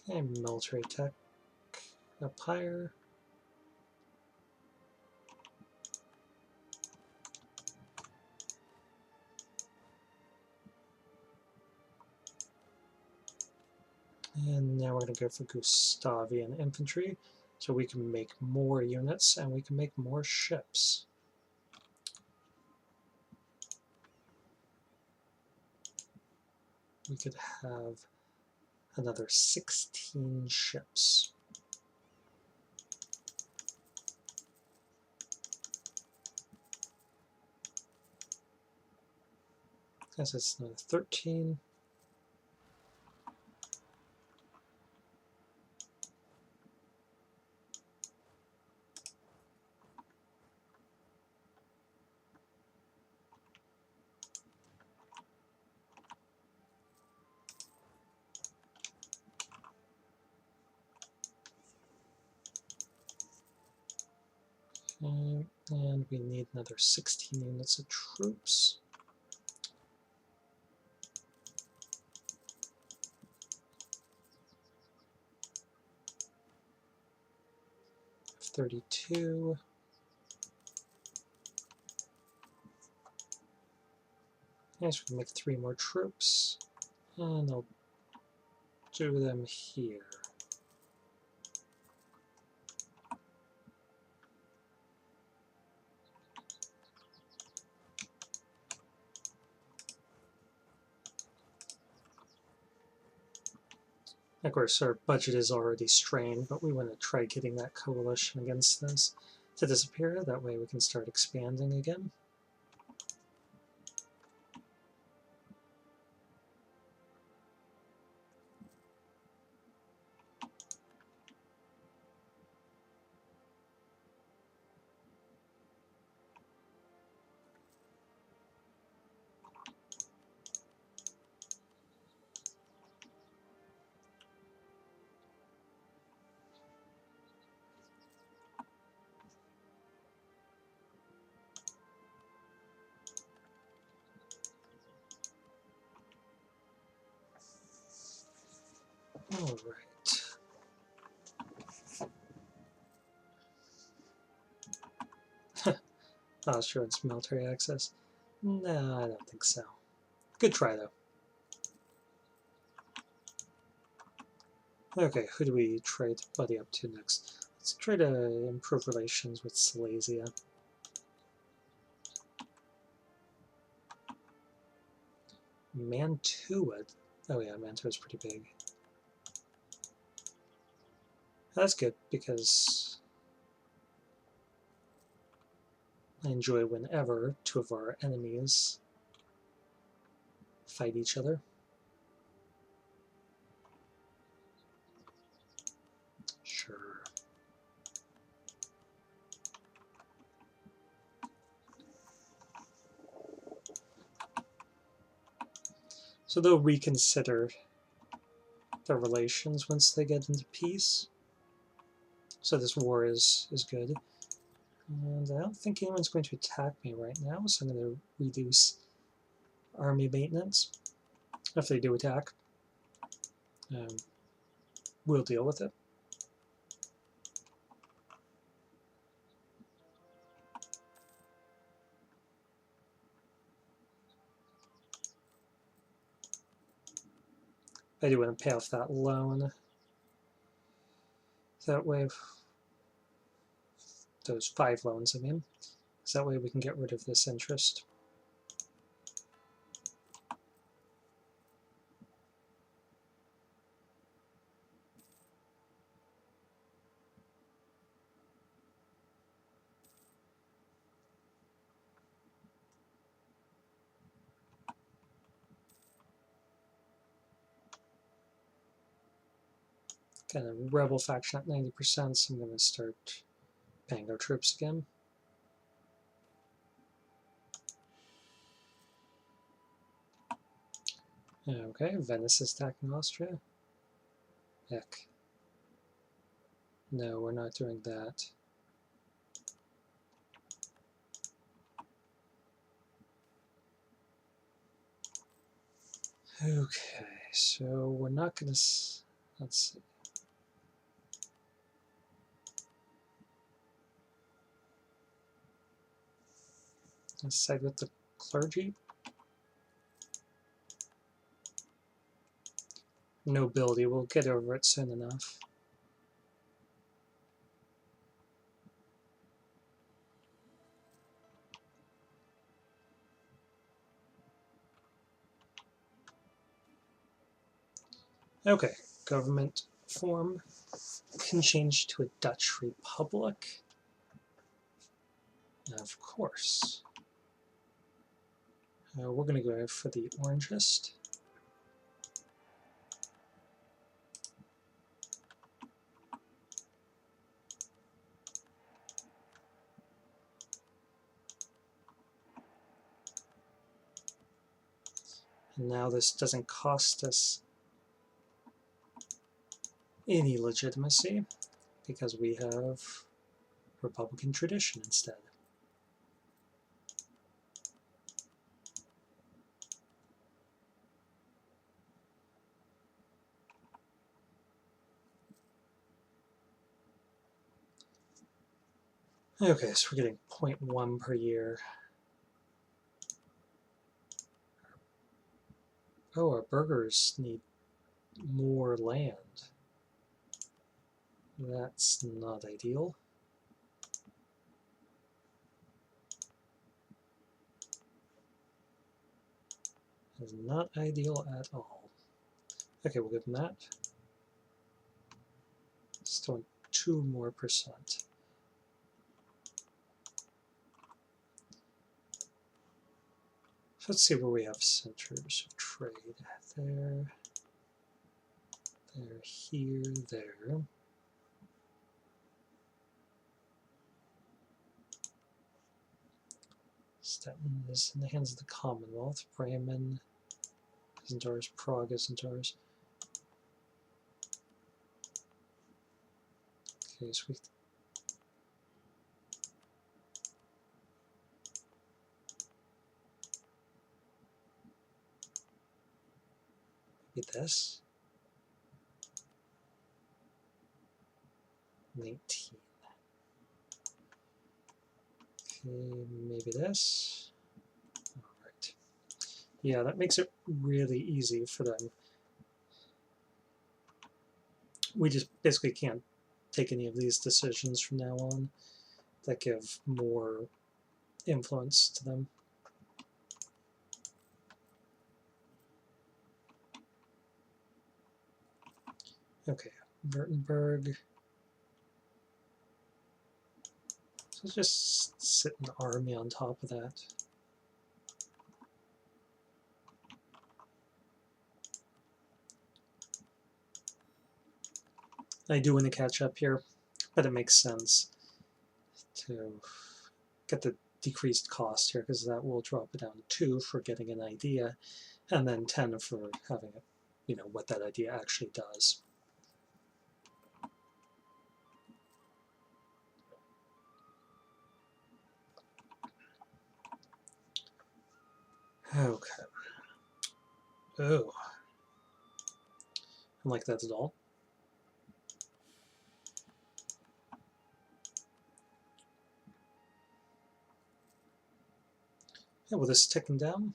Okay, military tech up higher. to go for Gustavian infantry, so we can make more units and we can make more ships. We could have another 16 ships. Guess it's another 13. And we need another 16 units of troops. F-32. Yes, we can make 3 more troops. And I'll do them here. Of course, our budget is already strained, but we want to try getting that coalition against this to disappear. That way we can start expanding again. All right. Austrians military access? No, I don't think so. Good try, though. Okay, who do we try to buddy up to next? Let's try to improve relations with Silesia. Mantua. Oh yeah, Mantua's pretty big. That's good, because I enjoy whenever 2 of our enemies fight each other. Sure. So they'll reconsider their relations once they get into peace. So this war is good. And I don't think anyone's going to attack me right now, so I'm going to reduce army maintenance. If they do attack, we'll deal with it. I do want to pay off that loan. That way, those 5 loans, I mean. So that way we can get rid of this interest. Kind of rebel faction at 90%, so I'm going to start paying our troops again. Okay, Venice is attacking Austria. Heck. No, we're not doing that. Okay, so we're not going to... Let's see. Let's side with the clergy. nobility. We'll get over it soon enough. Okay, government form can change to a Dutch Republic. Of course. We're going to go for the orangest. And now this doesn't cost us any legitimacy because we have Republican tradition instead. Okay, so we're getting 0.1 per year. Oh, our burghers need more land. That's not ideal. It's not ideal at all. Okay, we'll give them that. Still 2 more percent. So let's see where we have centers of trade. There, here, there. Stettin is in the hands of the Commonwealth. Bremen isn't ours. Prague isn't ours. Okay, so we get this. 19. Okay, maybe this. Alright. Yeah, that makes it really easy for them. We just basically can't take any of these decisions from now on that give more influence to them. Okay, Württemberg. So let's just sit an army on top of that. I do want to catch up here, but it makes sense to get the decreased cost here because that will drop it down to 2 for getting an idea, and then 10 for having it, you know, what that idea actually does. Okay. Oh. I don't like that at all. Yeah, well, this is ticking down.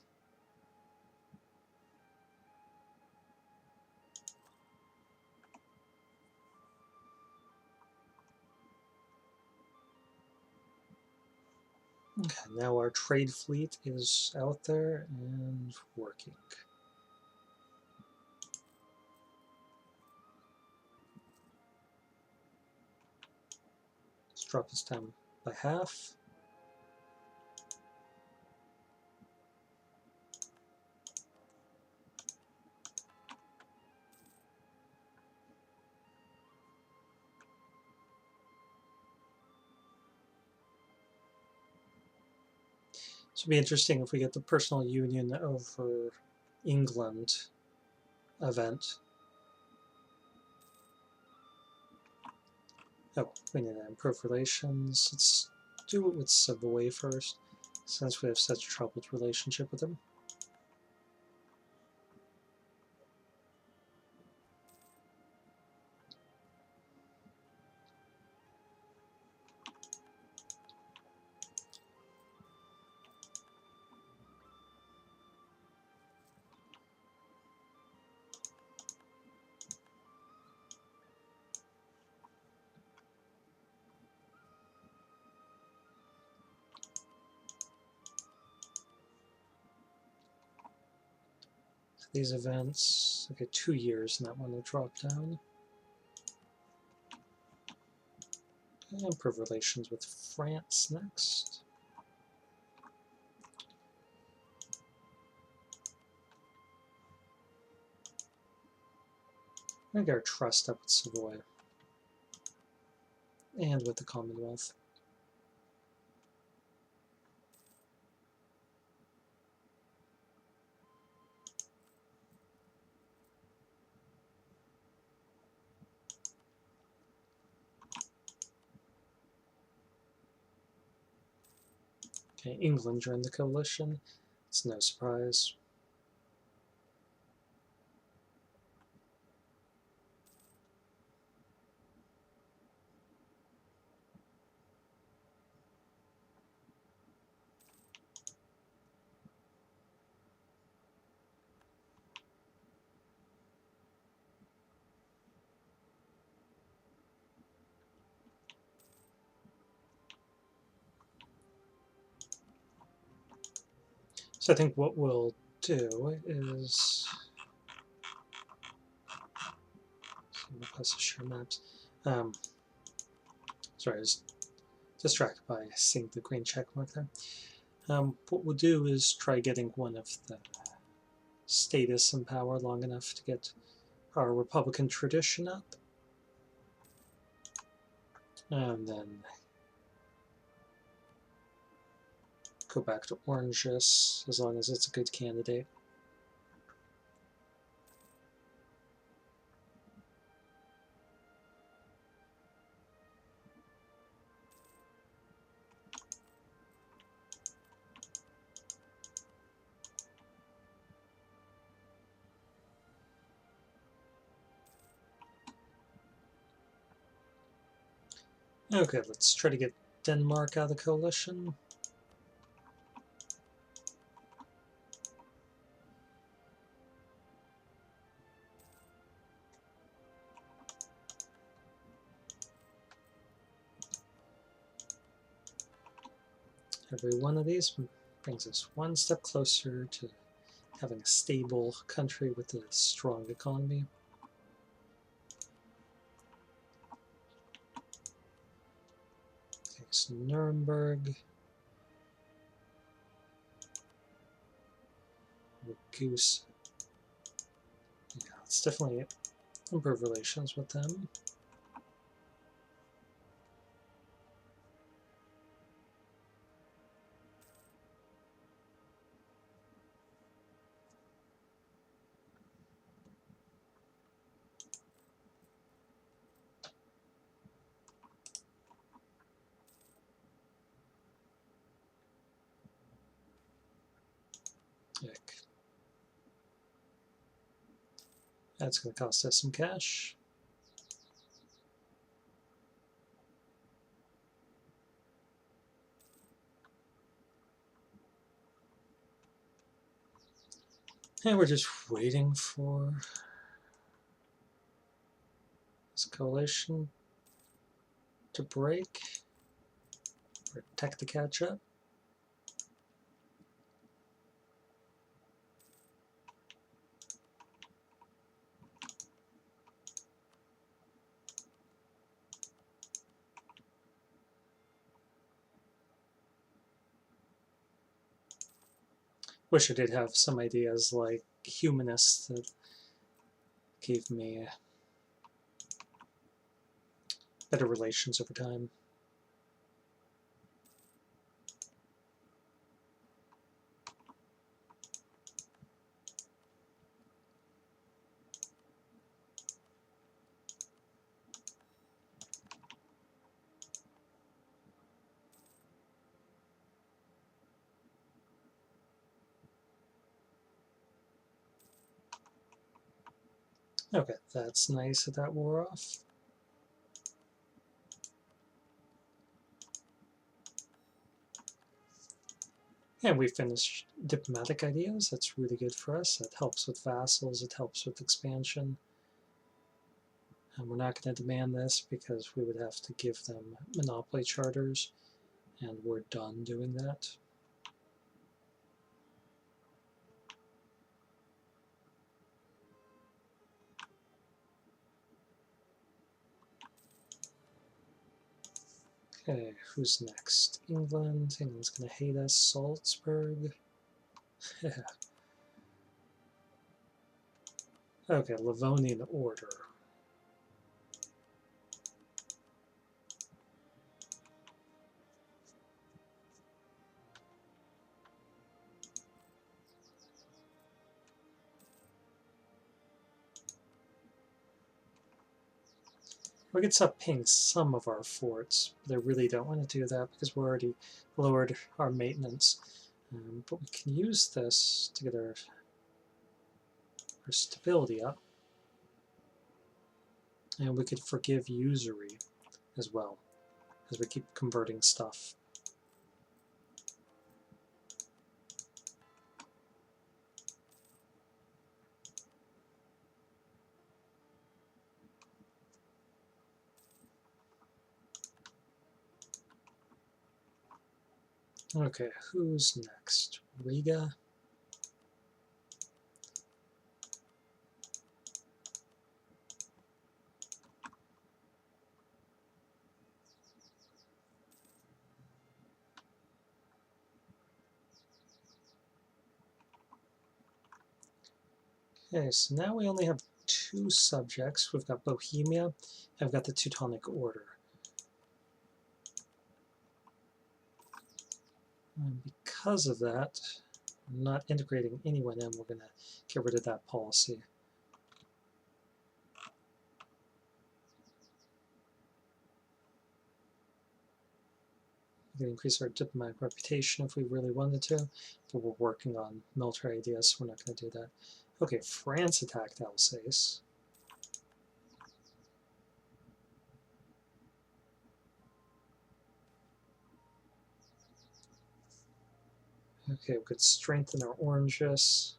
Okay, now our trade fleet is out there and working. Let's drop this down by half. So it'll be interesting if we get the personal union over England event. Oh, we need to improve relations. Let's do it with Savoy first, since we have such a troubled relationship with them. these events. Okay, 2 years, and that one will drop down. Okay, improve relations with France next. I'm going to get our trust up with Savoy and with the Commonwealth. Okay, England joined the coalition. It's no surprise. So I think what we'll do is plus share maps. Sorry, I was distracted by seeing the green check mark there. What we'll do is try getting one of the status and power long enough to get our Republican tradition up, and then go back to Oranges as long as it's a good candidate. Okay, let's try to get Denmark out of the coalition. Every one of these brings us one step closer to having a stable country with a strong economy. Okay, so Nuremberg. Goose. Yeah, let's definitely improve relations with them. Ick. That's going to cost us some cash. And we're just waiting for this coalition to break, for tech to catch up. Wish I did have some ideas like humanists that gave me better relations over time. Okay, that's nice that that wore off. And we finished diplomatic ideas. That's really good for us. That helps with vassals. It helps with expansion. And we're not going to demand this because we would have to give them monopoly charters, and we're done doing that. Okay, who's next? England. England's going to hate us. Salzburg. Okay, Livonian Order. We could stop paying some of our forts, but I really don't want to do that because we're already lowered our maintenance. But we can use this to get our stability up. And we could forgive usury as well, as we keep converting stuff. Okay, who's next? Riga? Okay, so now we only have 2 subjects. We've got Bohemia, and we've got the Teutonic Order. And because of that, I'm not integrating anyone in. We're going to get rid of that policy. We can increase our diplomatic reputation if we really wanted to, but we're working on military ideas, so we're not going to do that. Okay, France attacked Alsace. Okay, we could strengthen our oranges.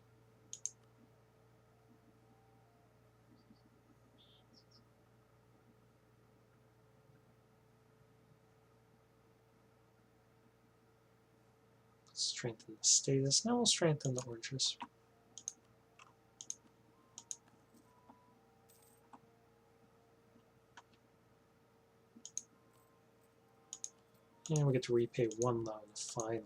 Strengthen the status. Now we'll strengthen the oranges. And we get to repay 1 loan, finally.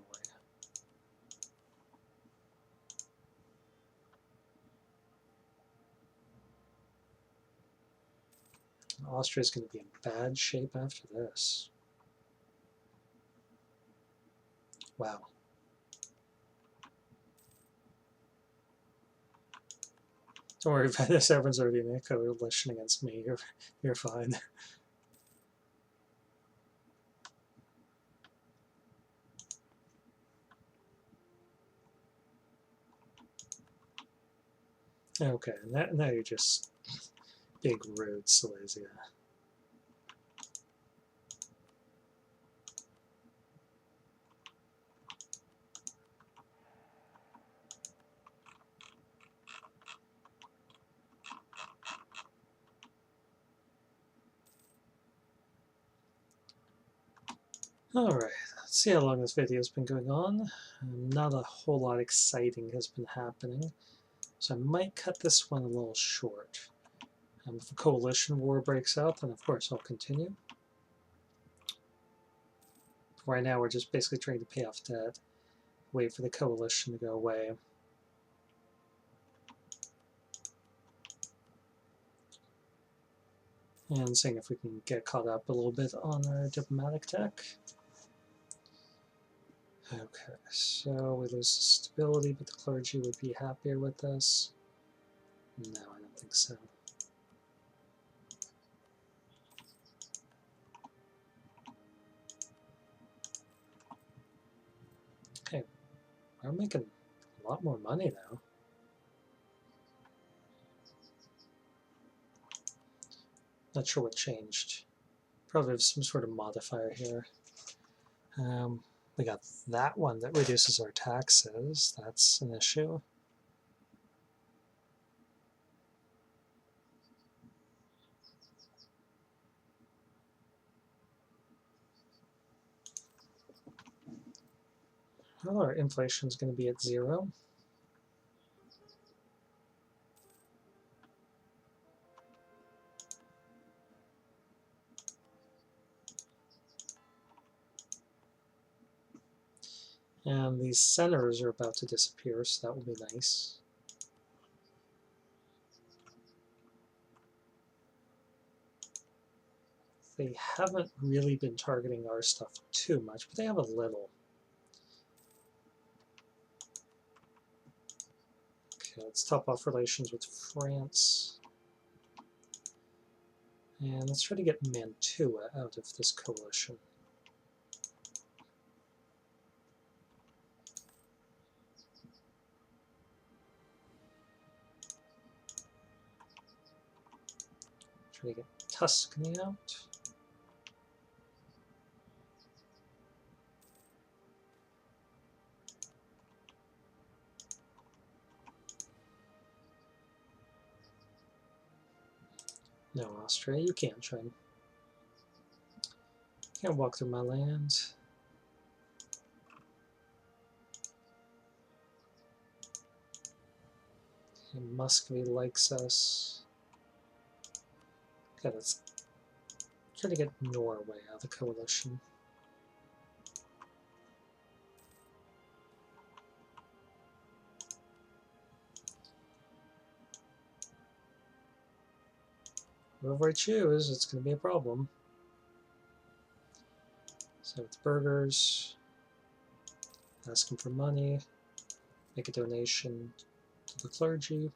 Austria is going to be in bad shape after this. Wow. Don't worry about this. Everyone's already in a coalition against me. You're fine. Okay, now you're just big rude Silesia. Alright, let's see how long this video's been going on. Not a whole lot exciting has been happening, so I might cut this one a little short. If a coalition war breaks out, then of course I'll continue. Right now we're just basically trying to pay off debt, wait for the coalition to go away. And seeing if we can get caught up a little bit on our diplomatic tech. Okay, so we lose stability, but the clergy would be happier with us. No, I don't think so. Okay, we're making a lot more money now. Not sure what changed. Probably have some sort of modifier here. We got that one that reduces our taxes. That's an issue. Well, our inflation is going to be at 0. And these centers are about to disappear, so that will be nice. They haven't really been targeting our stuff too much, but they have a little. Okay, let's top off relations with France. And let's try to get Mantua out of this coalition. Try to get Tuscany out. No, Austria, you can't try. Can't walk through my land. Okay, Muscovy likes us. Okay, let's try to get Norway out of the coalition. Whoever I choose, it's going to be a problem. So it's burgers. Ask them for money. Make a donation to the clergy.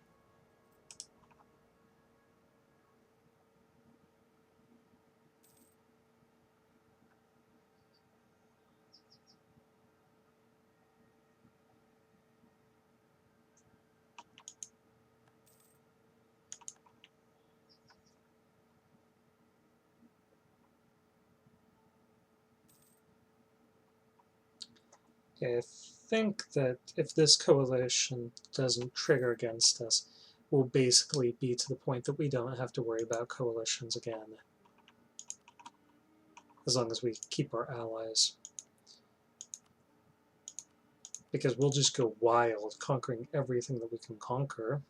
Okay, I think that if this coalition doesn't trigger against us, we'll basically be to the point that we don't have to worry about coalitions again, as long as we keep our allies. Because we'll just go wild, conquering everything that we can conquer.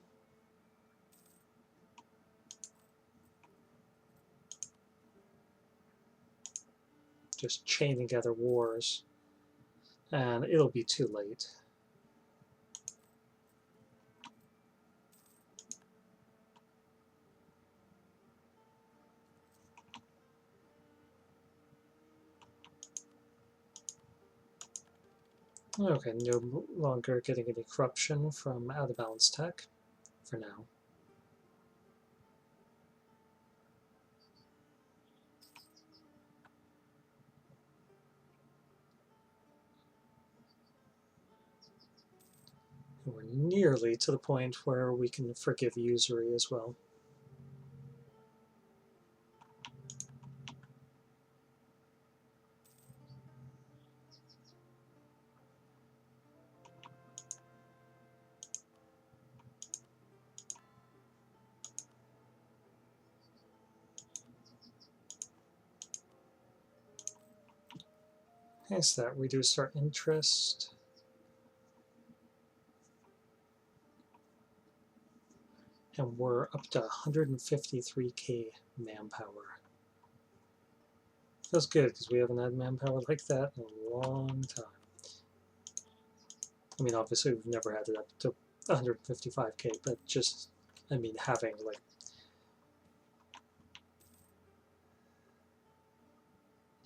Just chain together wars. And it'll be too late. Okay, no longer getting any corruption from out of balance tech for now. And we're nearly to the point where we can forgive usury as well. Okay, so that reduced our interest. And we're up to 153k manpower. Feels good because we haven't had manpower like that in a long time. I mean, obviously we've never had it up to 155k, but just, I mean, having like,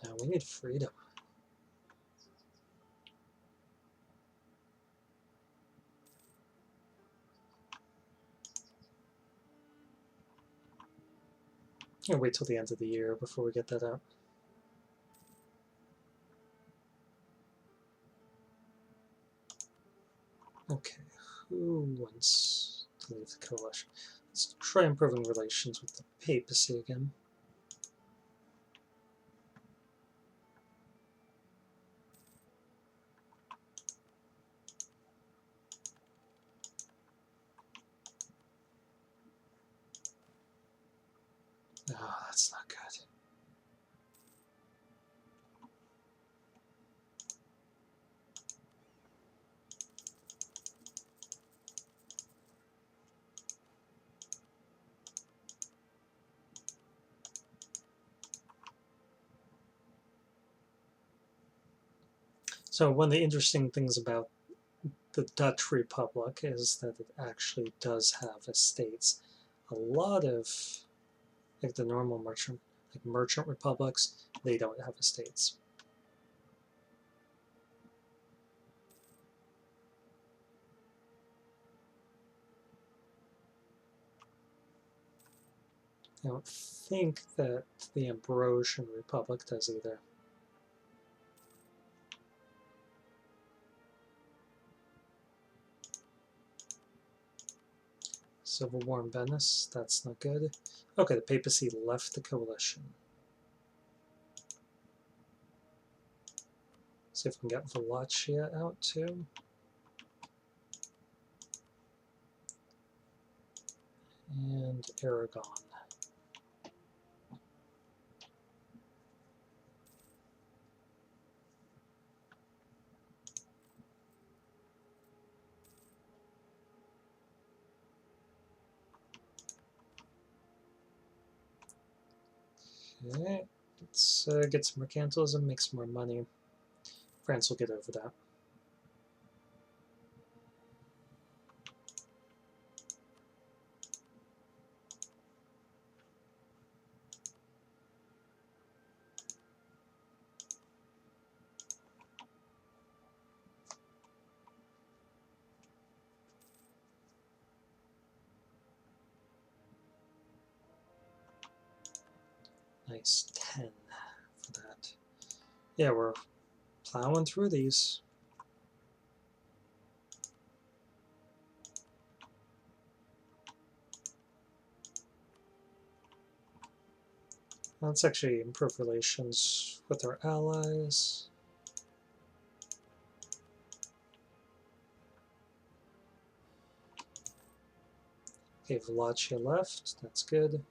now we need freedom. Yeah, wait till the end of the year before we get that out. Okay, who wants to leave the coalition? Let's try improving relations with the papacy again. Oh, that's not good. So one of the interesting things about the Dutch Republic is that it actually does have estates. A lot of like the normal merchant republics, they don't have estates. I don't think that the Ambrosian Republic does either. Civil War in Venice, that's not good. Okay, the papacy left the coalition. See if we can get Wallachia out too. And Aragon. Okay, let's get some mercantilism, make some more money. France will get over that. Nice 10 for that. Yeah, we're plowing through these. Let's actually improve relations with our allies. Okay, Wallachia left, that's good.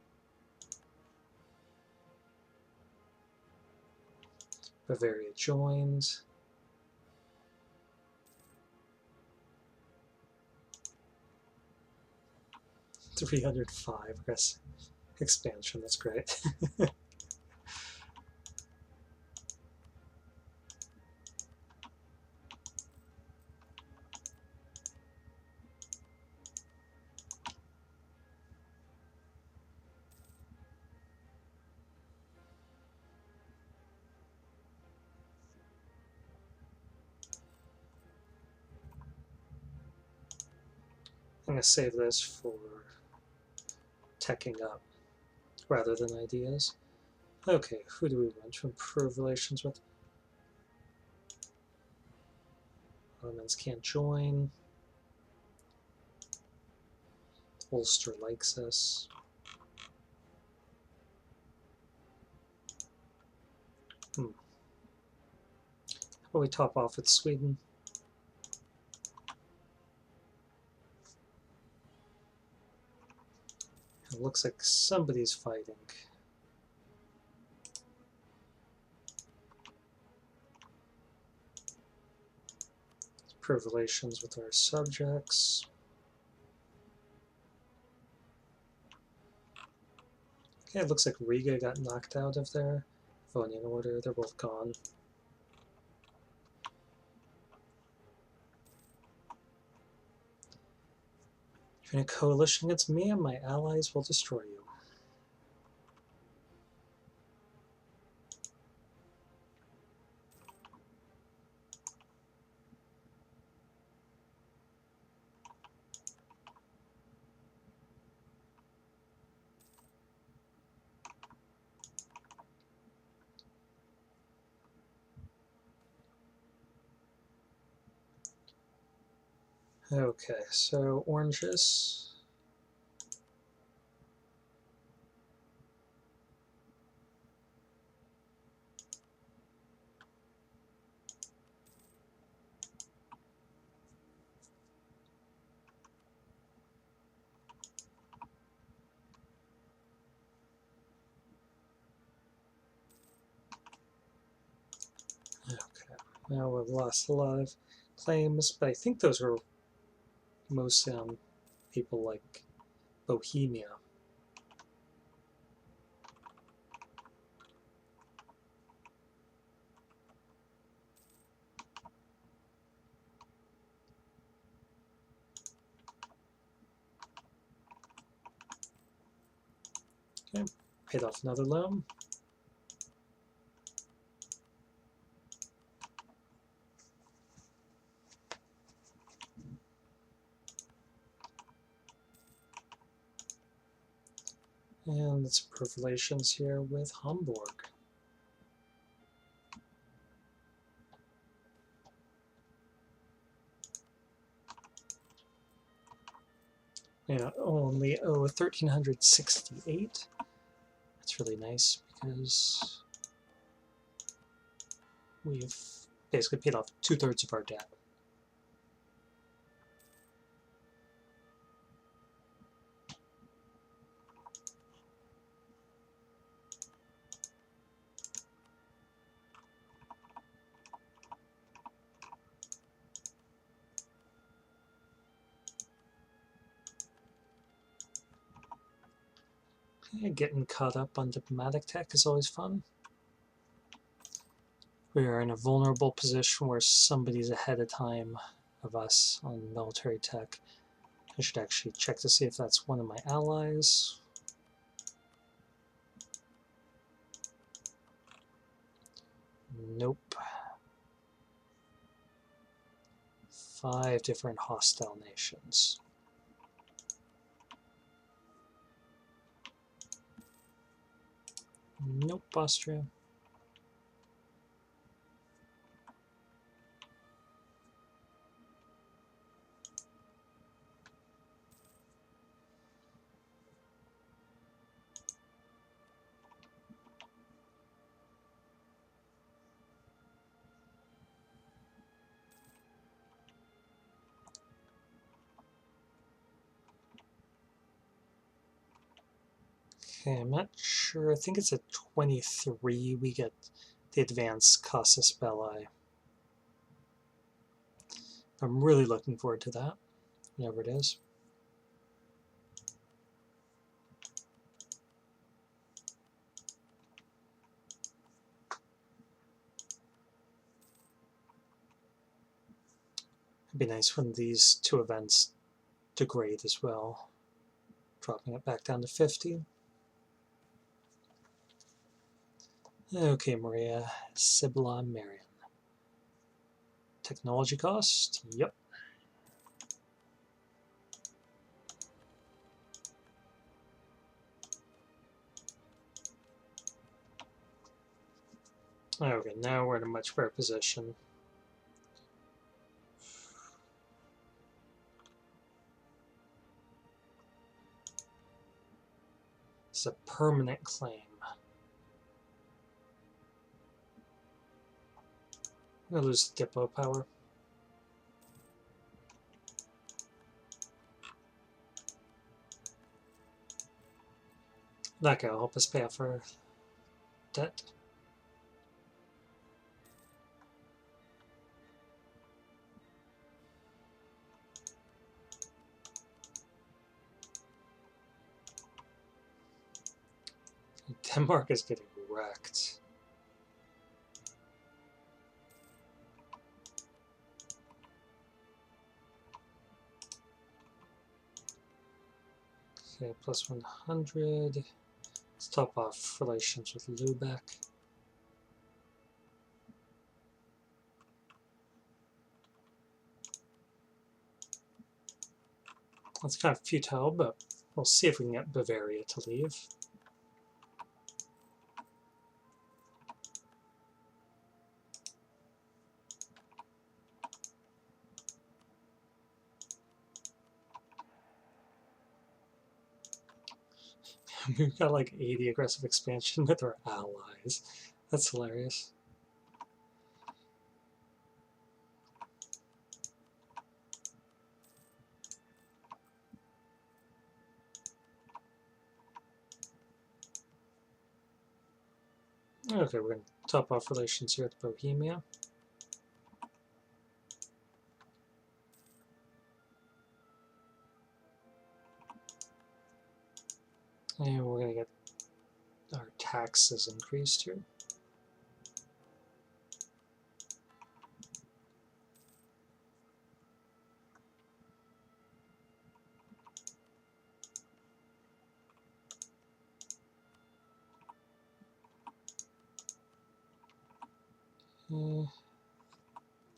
Bavaria joined. $305, I guess. Expansion, that's great. I'm going to save this for teching up rather than ideas. Okay, who do we want to improve relations with? Ottomans can't join. Ulster likes us. How about we top off with Sweden? It looks like somebody's fighting. Improve relations with our subjects. Okay, it looks like Riga got knocked out of there. Livonian Order, they're both gone. If you're in a coalition against me and my allies will destroy you. Okay, so oranges. Okay, now we've lost a lot of claims, but I think those were mostly on people like Bohemia. Okay, paid off another loan. And let's improve relations here with Hamburg. Yeah, only owe 1,368. That's really nice because we've basically paid off 2/3 of our debt. Okay, getting caught up on diplomatic tech is always fun. We are in a vulnerable position where somebody's ahead of time of us on military tech. I should actually check to see if that's one of my allies. Nope. 5 different hostile nations. Nope, Austria. Okay, I'm not sure. I think it's at 23 we get the advanced Casus Belli. I'm really looking forward to that, whatever it is. It'd be nice when these two events degrade as well, dropping it back down to 50. Okay, Maria, Sibla Marion. Technology cost? Yep. Okay, now we're in a much better position. It's a permanent claim. I'm gonna lose depot power. That guy will help us pay off our debt. Denmark is getting wrecked. Okay, plus 100. Let's top off relations with Lubeck. That's kind of futile, but we'll see if we can get Bavaria to leave. We've got like 80 aggressive expansion with our allies. That's hilarious. Okay, we're going to top off relations here with Bohemia. And we're going to get our taxes increased here.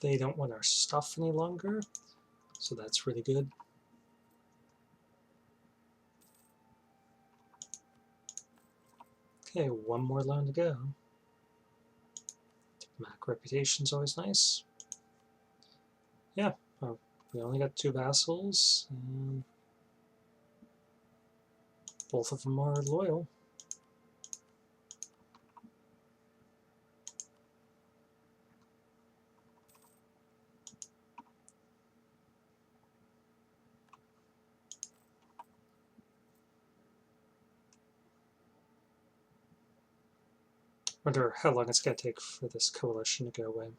They don't want our stuff any longer, so that's really good. Okay, one more loan to go. Diplomatic reputation's always nice. Yeah, we only got 2 vassals, and both of them are loyal. Wonder how long it's going to take for this coalition to go away.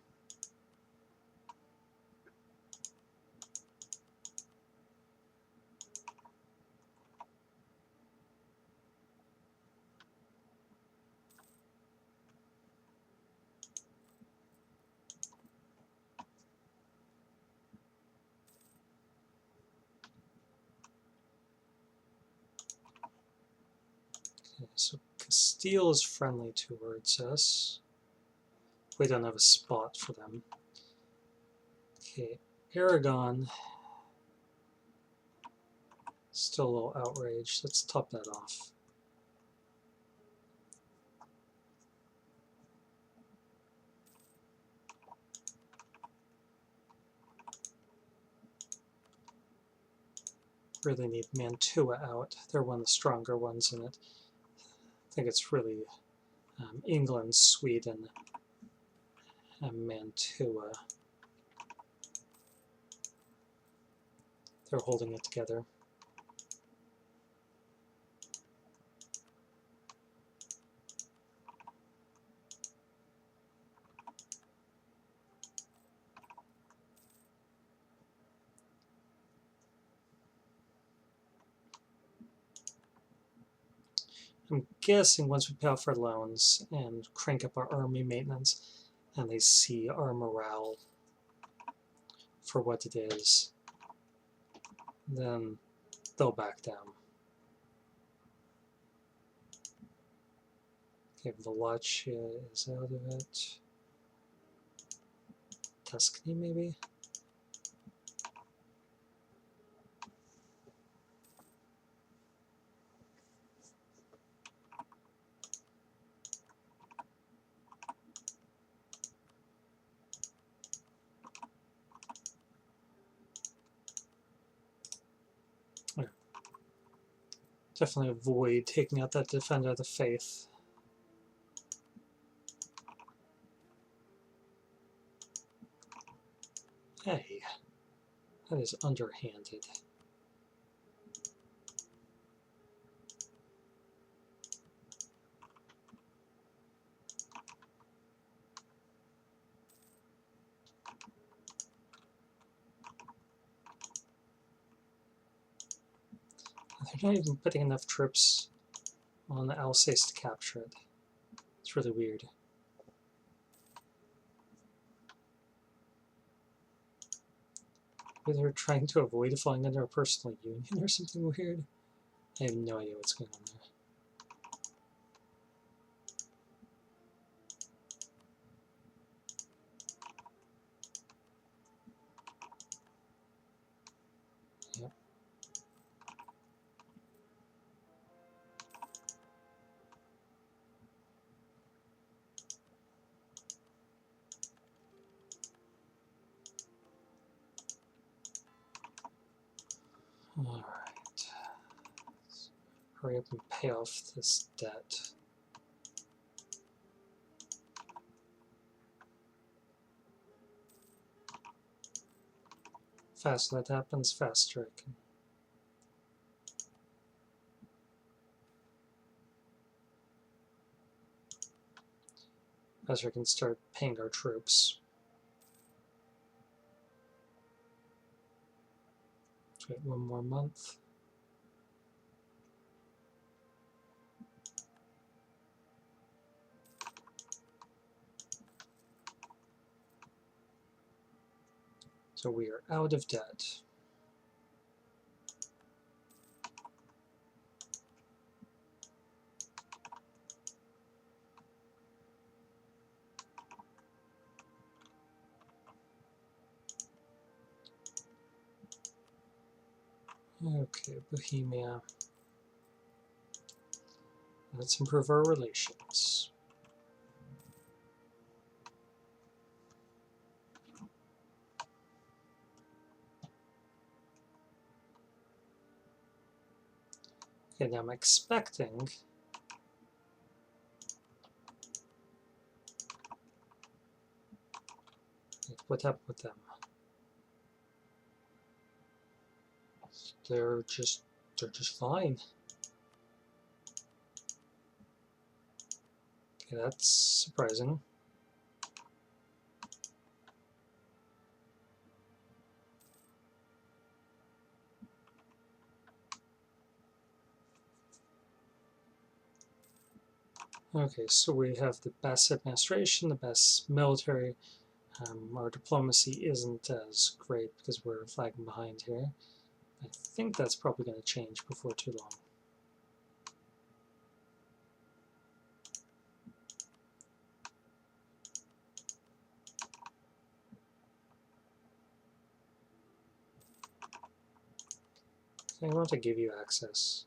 Okay, so Castile is friendly towards us. We don't have a spot for them. Okay, Aragon, still a little outraged. Let's top that off. Really need Mantua out. They're one of the stronger ones in it. I think it's really England, Sweden, and Mantua. They're holding it together. I'm guessing once we pay off our loans and crank up our army maintenance, and they see our morale for what it is, then they'll back down. Okay, Wallachia is out of it. Tuscany, maybe? Okay. Definitely avoid taking out that Defender of the Faith. Hey, that is underhanded. They're not even putting enough troops on Alsace to capture it. It's really weird. Maybe they're trying to avoid falling under a personal union or something weird. I have no idea what's going on there. Yep. Alright. Hurry up and pay off this debt. Faster that happens, faster it can. Faster I can start paying our troops. Let's wait one more month. So we are out of debt. Okay, Bohemia. Let's improve our relations. Okay, now I'm expecting what happened with them? They're just fine. Okay, that's surprising. Okay, so we have the best administration, the best military. Our diplomacy isn't as great because we're flagging behind here. I think that's probably going to change before too long. I want to give you access.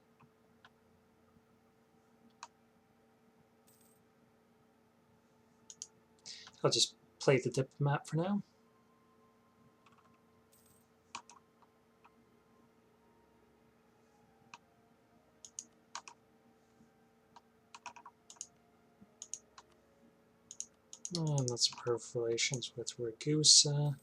I'll just play the diplomat for now. And let's improve relations with Ragusa.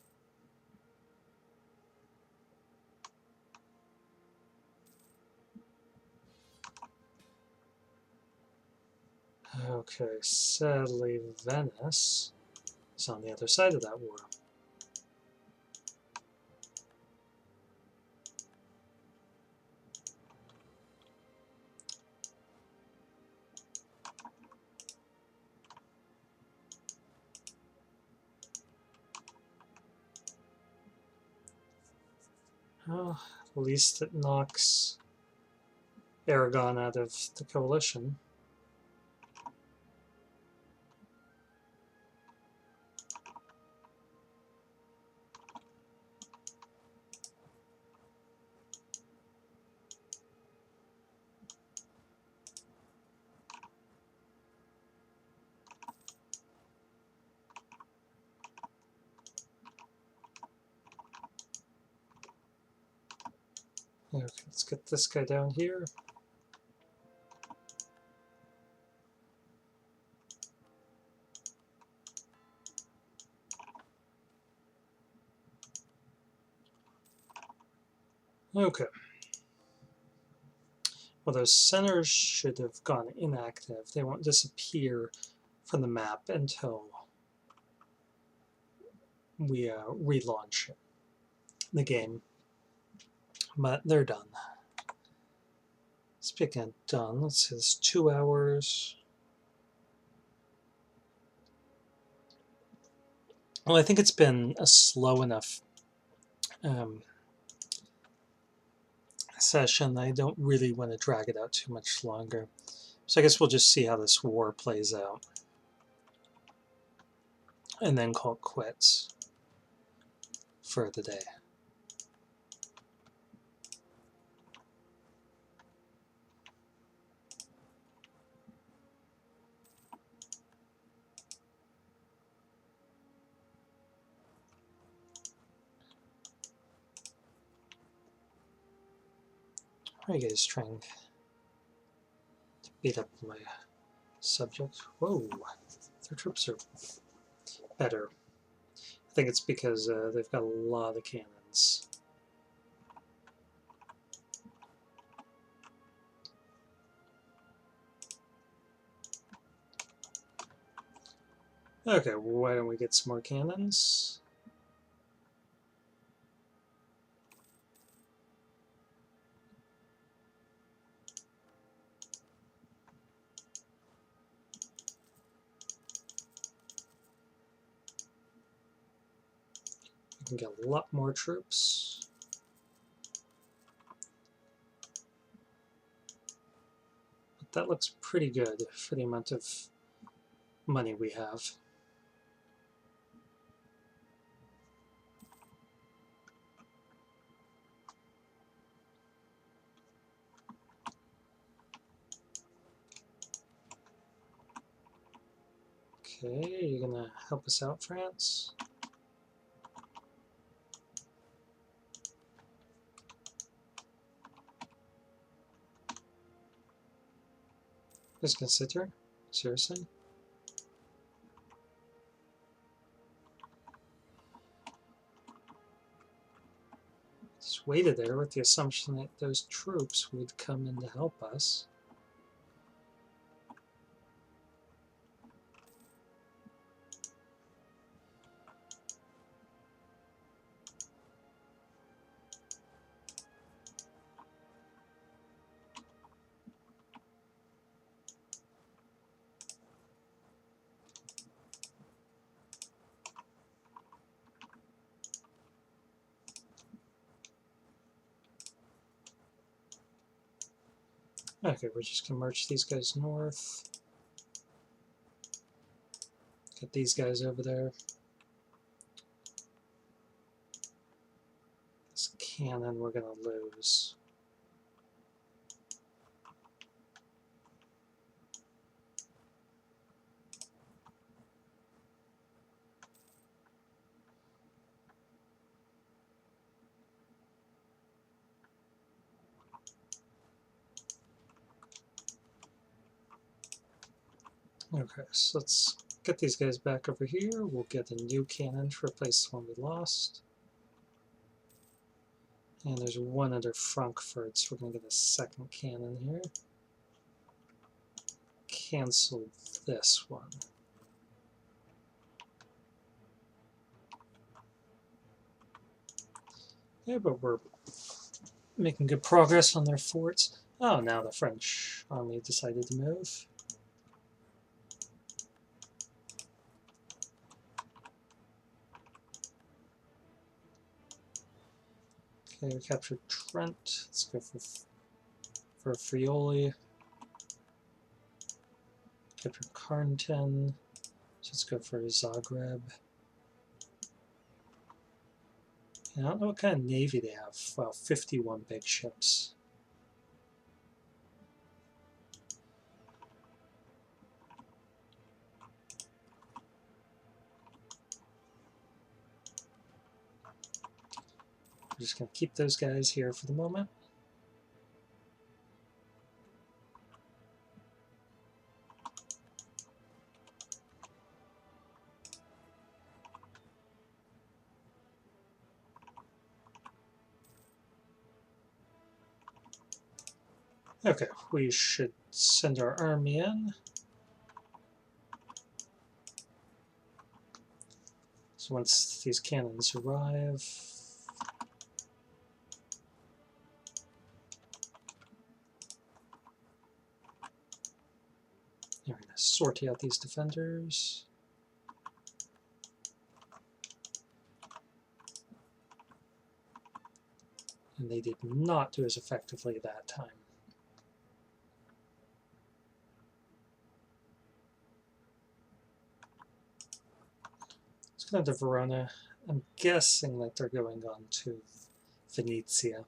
Okay, sadly Venice is on the other side of that war. Well, at least it knocks Aragon out of the coalition. Okay, let's get this guy down here. Okay. Well, those centers should have gone inactive. They won't disappear from the map until we relaunch the game. But they're done. Speaking of done, let's say it's 2 hours. Well, I think it's been a slow enough session. I don't really want to drag it out too much longer. So I guess we'll just see how this war plays out. And then call it quits for the day. How are you guys trying to beat up my subject? Whoa, their troops are better. I think it's because they've got a lot of cannons. Okay, why don't we get some more cannons? We can get a lot more troops. But that looks pretty good for the amount of money we have. Okay, you're gonna help us out, France? Just gonna sit here? Seriously? Just waited there with the assumption that those troops would come in to help us. Okay, we're just gonna march these guys north. Get these guys over there. This cannon we're gonna lose. Okay, so let's get these guys back over here. We'll get a new cannon to replace the one we lost. And there's one under Frankfurt, so we're going to get a second cannon here. Cancel this one. Yeah, but we're making good progress on their forts. Oh, now the French army decided to move. Okay, we captured Trent. Let's go for Friuli. Captured Carnton. So let's go for Zagreb. I don't know what kind of navy they have. Well, 51 big ships. We're just going to keep those guys here for the moment. Okay, we should send our army in. So once these cannons arrive, we're going to sortie out these defenders. And they did not do as effectively that time. Let's go to Verona. I'm guessing that they're going on to Venezia.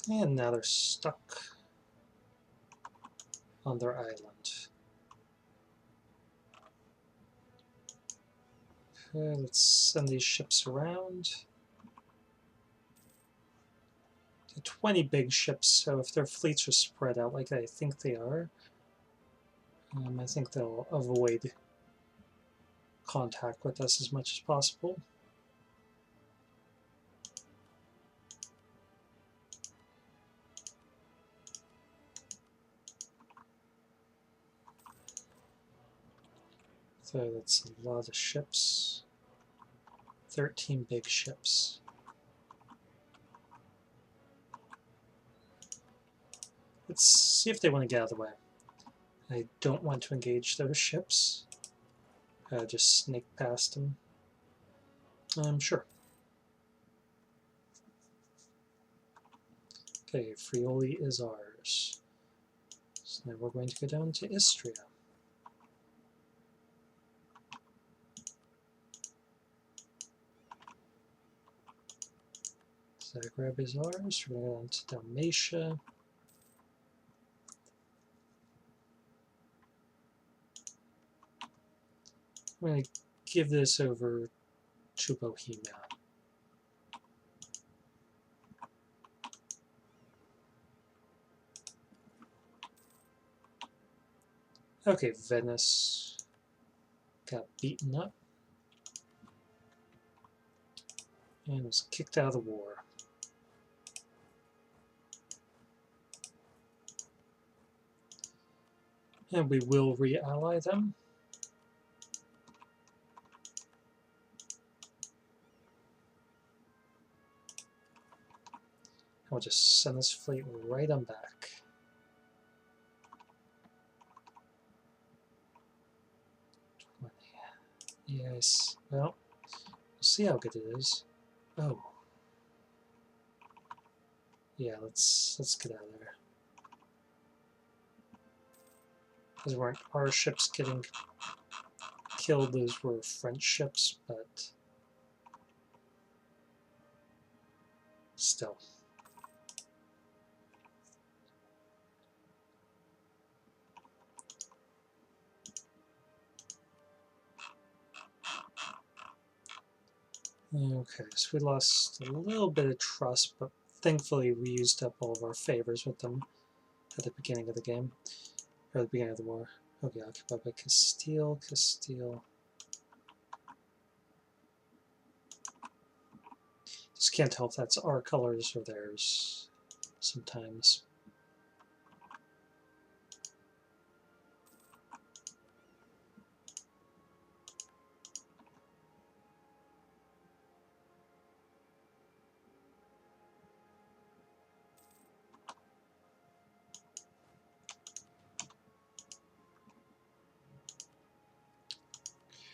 And now they're stuck on their island. Okay, let's send these ships around. 20 big ships, so if their fleets are spread out like I think they are, I think they'll avoid contact with us as much as possible. So that's a lot of ships. 13 big ships. Let's see if they want to get out of the way. I don't want to engage those ships. Just snake past them. Sure. Okay, Friuli is ours. So now we're going to go down to Istria. Zagreb is ours. We're going to go on to Dalmatia. I'm going to give this over to Bohemia. Okay, Venice got beaten up and was kicked out of the war. And we will re-ally them. We'll just send this fleet right on back. Yes, well, we'll see how good it is. Oh. Yeah, let's get out of there. Those weren't our ships getting killed, those were French ships, but still. Okay, so we lost a little bit of trust, but thankfully we used up all of our favors with them at the beginning of the game, or the beginning of the war. Okay, occupied by Castile. Just can't tell if that's our colors or theirs sometimes.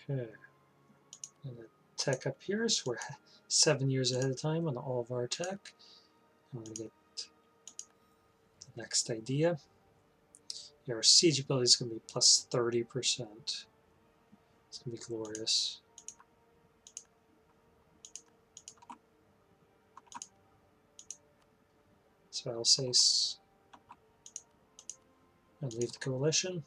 Okay. And the tech up here, so we're 7 years ahead of time on all of our tech. I'm going to get the next idea. Yeah, our siege ability is going to be plus 30%. It's going to be glorious. So I'll say and leave the coalition.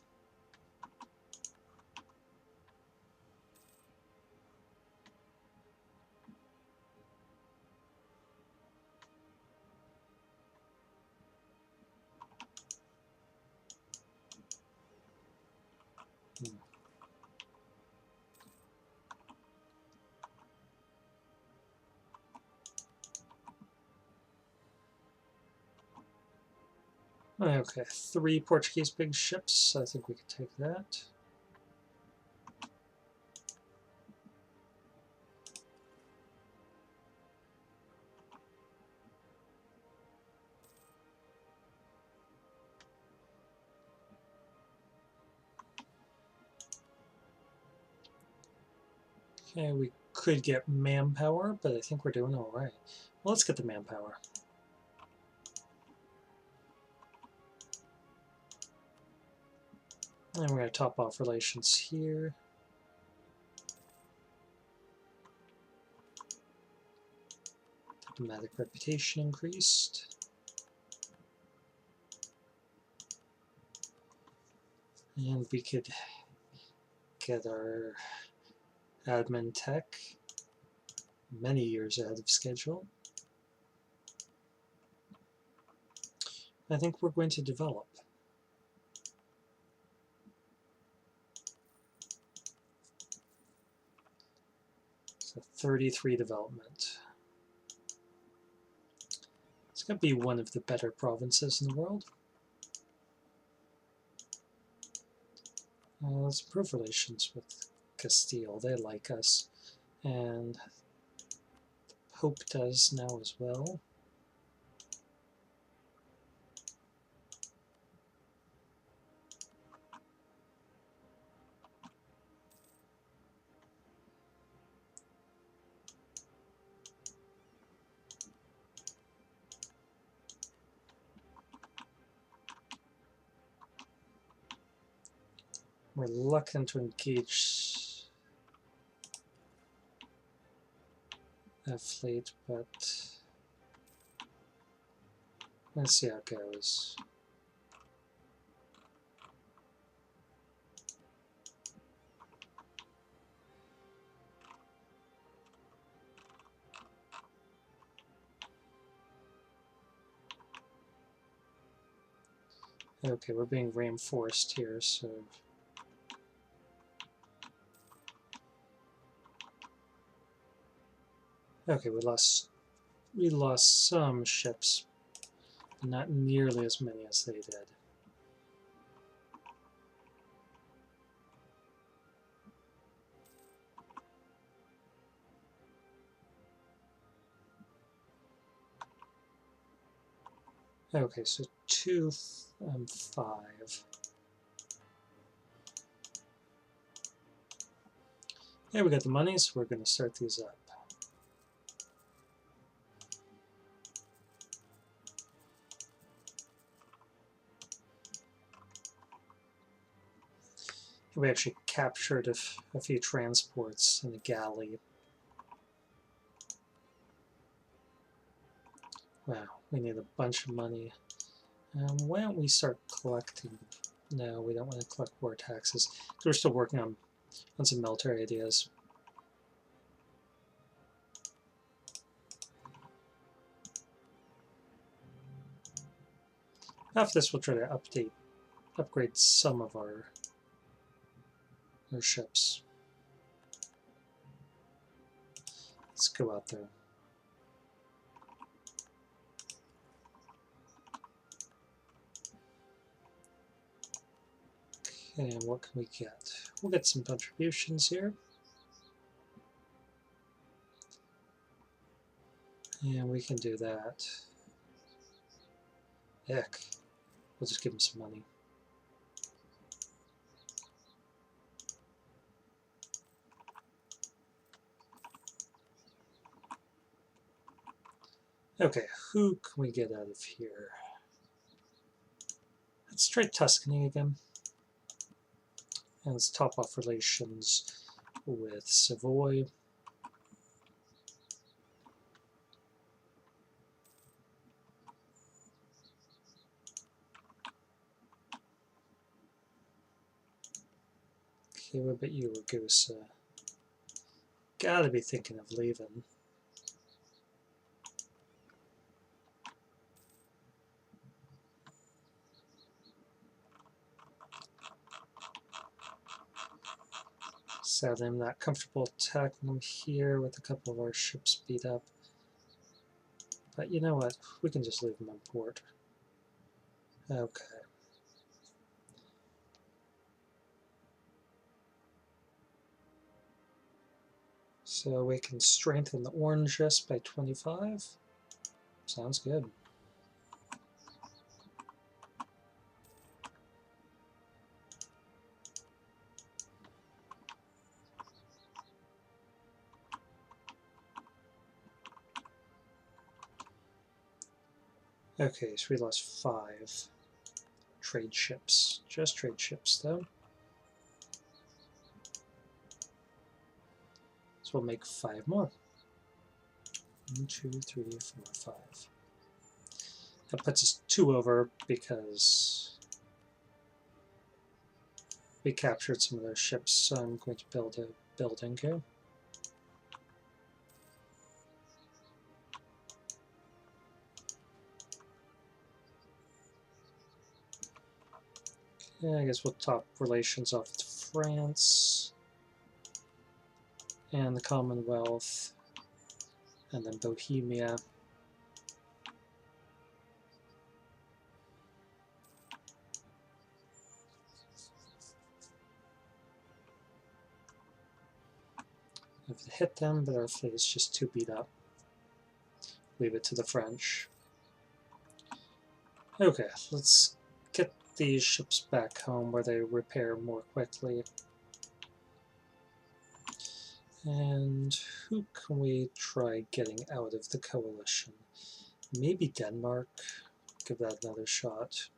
Okay, 3 Portuguese big ships. I think we could take that. Okay, we could get manpower, but I think we're doing all right. Well, let's get the manpower. And we're going to top off relations here. Diplomatic reputation increased. And we could get our admin tech many years ahead of schedule. I think we're going to develop. So 33 development. It's going to be one of the better provinces in the world. Let's improve relations with Castile. They like us. And the Pope does now as well. Reluctant to engage that fleet, but Let's see how it goes. Okay, we're being reinforced here, so... Okay, we lost some ships, but not nearly as many as they did. Okay, so 2, 5. Yeah, we got the money, so we're going to start these up. We actually captured a few transports in the galley. Wow, we need a bunch of money. Why don't we start collecting? No, we don't want to collect war taxes. We're still working on some military ideas. After this, we'll try to upgrade some of our ships. Let's go out there. Okay, and what can we get? We'll get some contributions here. And we can do that. Heck, we'll just give them some money. Okay, who can we get out of here? Let's try Tuscany again. And let's top off relations with Savoy. Okay, what about you, Ragusa? Gotta be thinking of leaving. Sadly, I'm not comfortable attacking them here with a couple of our ships beat up. But you know what? We can just leave them on port. Okay. So we can strengthen the Oranges by 25. Sounds good. Okay, so we lost 5 trade ships. Just trade ships, though. So we'll make 5 more. 1, 2, 3, 4, 5. That puts us 2 over because we captured some of those ships, so I'm going to build a building here. Yeah, I guess we'll top relations off with France and the Commonwealth, and then Bohemia. If it hit them, but our fleet is just too beat up. Leave it to the French. Okay, let's get these ships back home where they repair more quickly. And who can we try getting out of the coalition? Maybe Denmark. Give that another shot.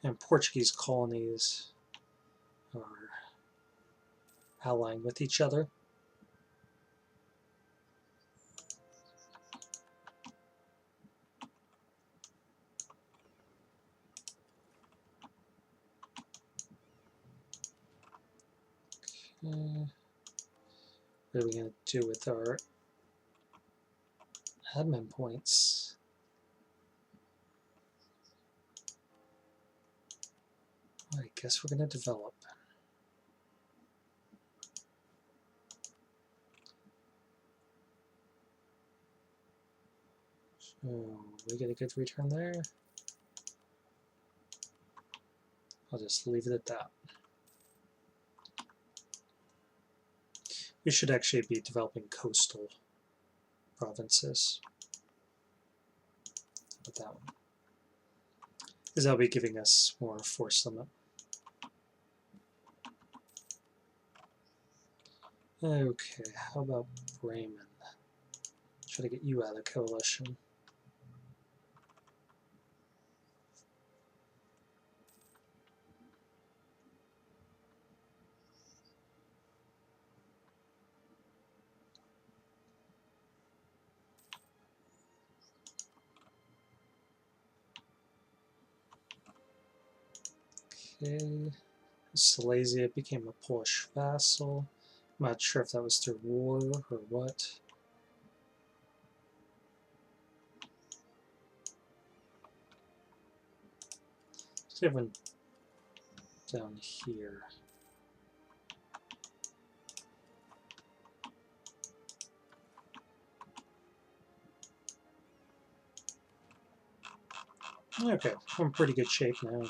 And Portuguese colonies. are allying with each other. Okay. What are we going to do with our admin points? I guess we're going to develop. So we get a good return there. I'll just leave it at that. We should actually be developing coastal provinces with that one, because that'll be giving us more force limit. Okay, how about Bremen? Try to get you out of coalition. Okay, Silesia became a Polish vassal. I'm not sure if that was through war or what. Let's have one down here. Okay, I'm in pretty good shape now.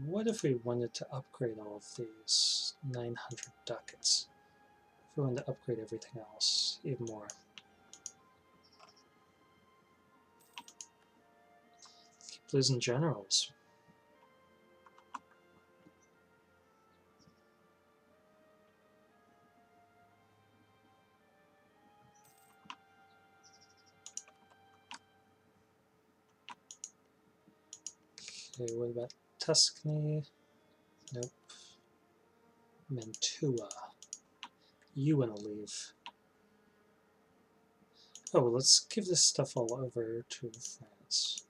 What if we wanted to upgrade all of these? 900 ducats. If we wanted to upgrade everything else, even more. Keep losing generals. Okay, what about Tuscany? Nope. Mantua. You want to leave. Oh, let's give this stuff all over to France.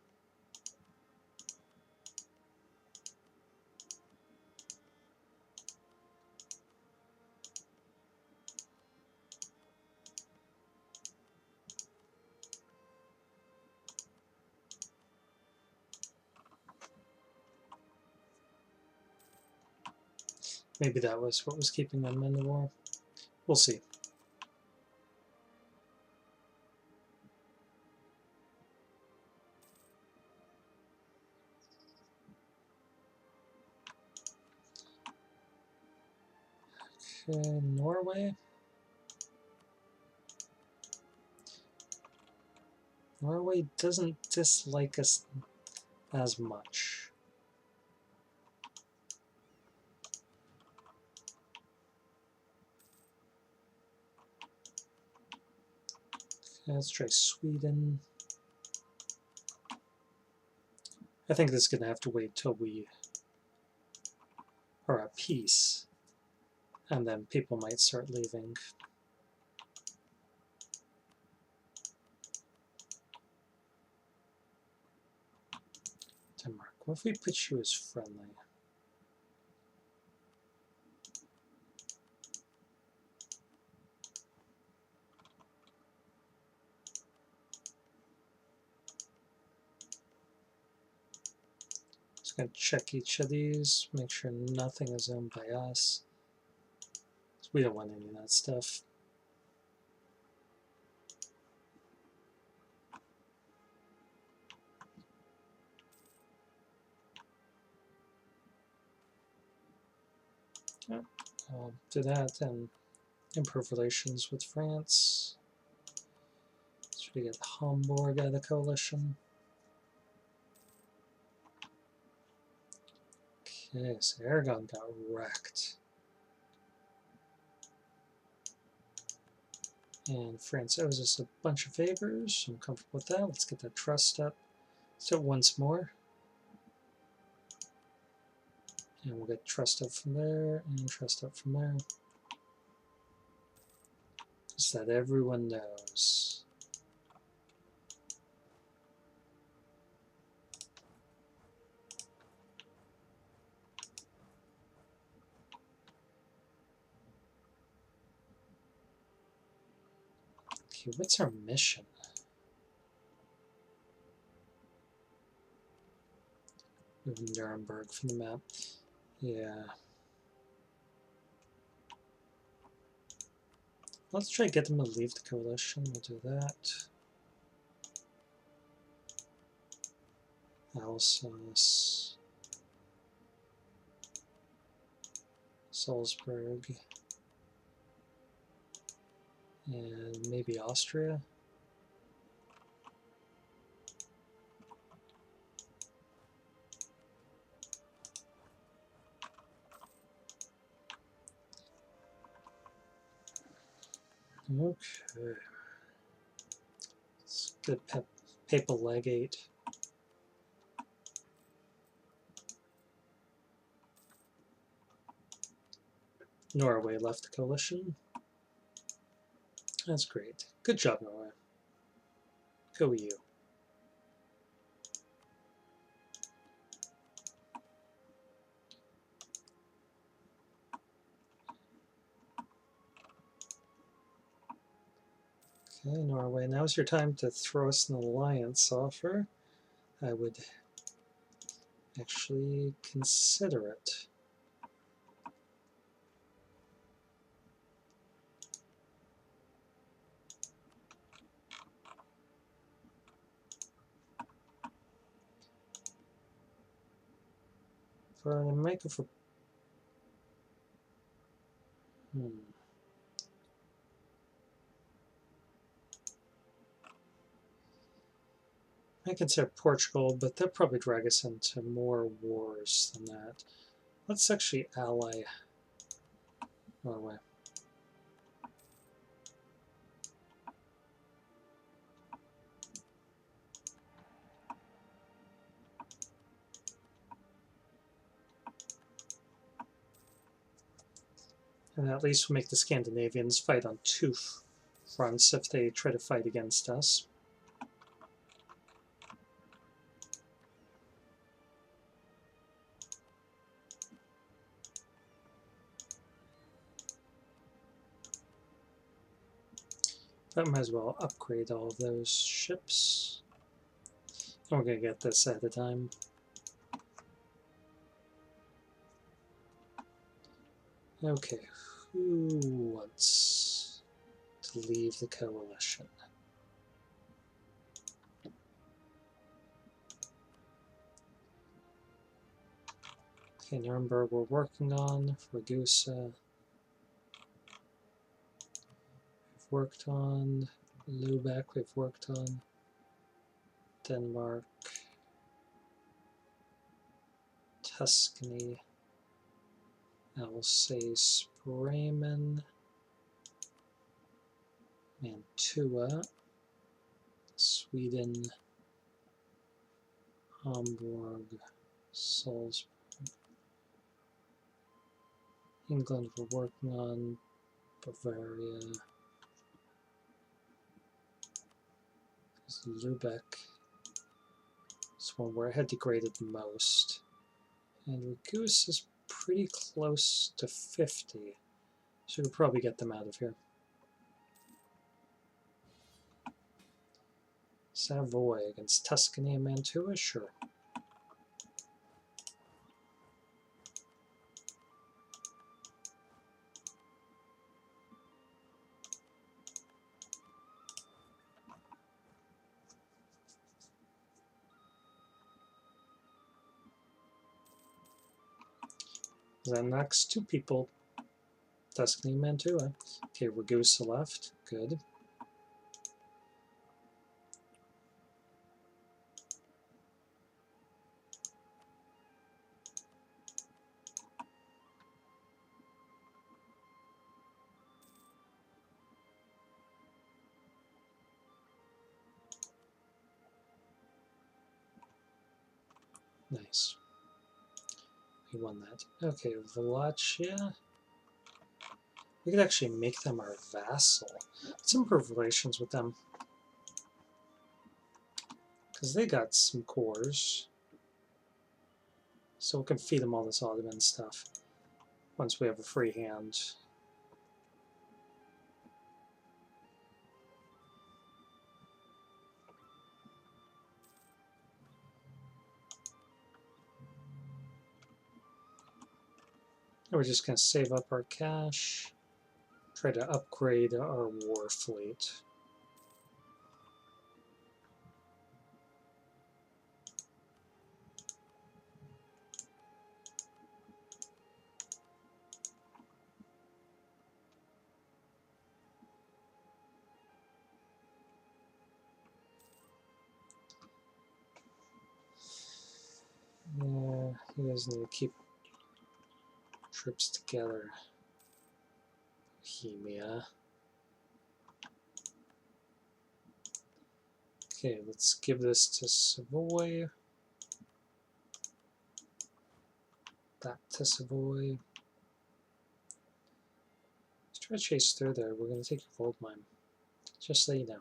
Maybe that was what was keeping them in the war. We'll see. Okay, Norway. Norway doesn't dislike us as much. Okay, let's try Sweden. I think this is going to have to wait till we are at peace, and then people might start leaving. Denmark, what if we put you as friendly? Just going to check each of these, make sure nothing is owned by us. We don't want any of that stuff. I'll do that and improve relations with France. So we get Hamburg out of the coalition. Okay, so Aragon got wrecked. And France owes us a bunch of favors. I'm comfortable with that. Let's get that trust up. So once more. And we'll get trust up from there and trust up from there. So that everyone knows. Okay, what's our mission? Move Nuremberg from the map. Yeah. Let's try to get them to leave the coalition. We'll do that. Alsace. Salzburg. And maybe Austria. Okay. Let's get a papal legate. Norway left the coalition. That's great. Good job, Norway. Go EU. Okay, Norway, now's your time to throw us an alliance offer. I would actually consider it. For an America for I consider Portugal, but they'll probably drag us into more wars than that. Let's actually ally Norway. And at least we'll make the Scandinavians fight on two fronts if they try to fight against us. But might as well upgrade all of those ships. And we're going to get this at a time. Okay, who wants to leave the coalition? Okay, Nuremberg we're working on. Ragusa we've worked on. Lubeck we've worked on. Denmark. Tuscany. Alsace, Bremen. Mantua. Sweden. Hamburg. Salzburg. England we're working on. Bavaria. Lubeck is one where I had degraded the most. And Ragusa is pretty close to 50. So we'll probably get them out of here. Savoy against Tuscany and Mantua? Sure. That knocks two people. Tuscany and Mantua. Okay, Ragusa left. Good. Nice. We won that. Okay, Wallachia. We could actually make them our vassal. Let's improve relations with them. Because they got some cores. So we can feed them all this Ottoman stuff once we have a free hand. And we're just going to save up our cash, try to upgrade our war fleet. Yeah, you guys need to keep troops together. Bohemia. Okay, let's give this to Savoy. That to Savoy. Let's try to chase through there. We're going to take your gold mine. Just so you know.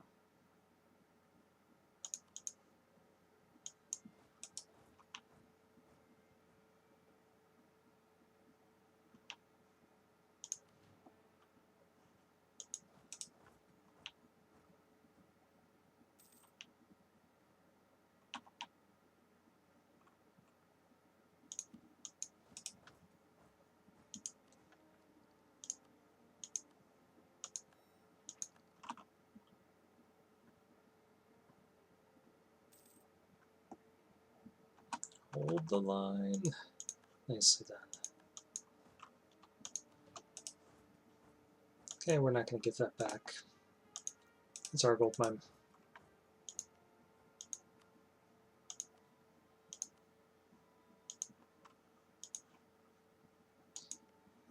Hold the line. Nicely done. Okay, we're not going to give that back. It's our gold mine.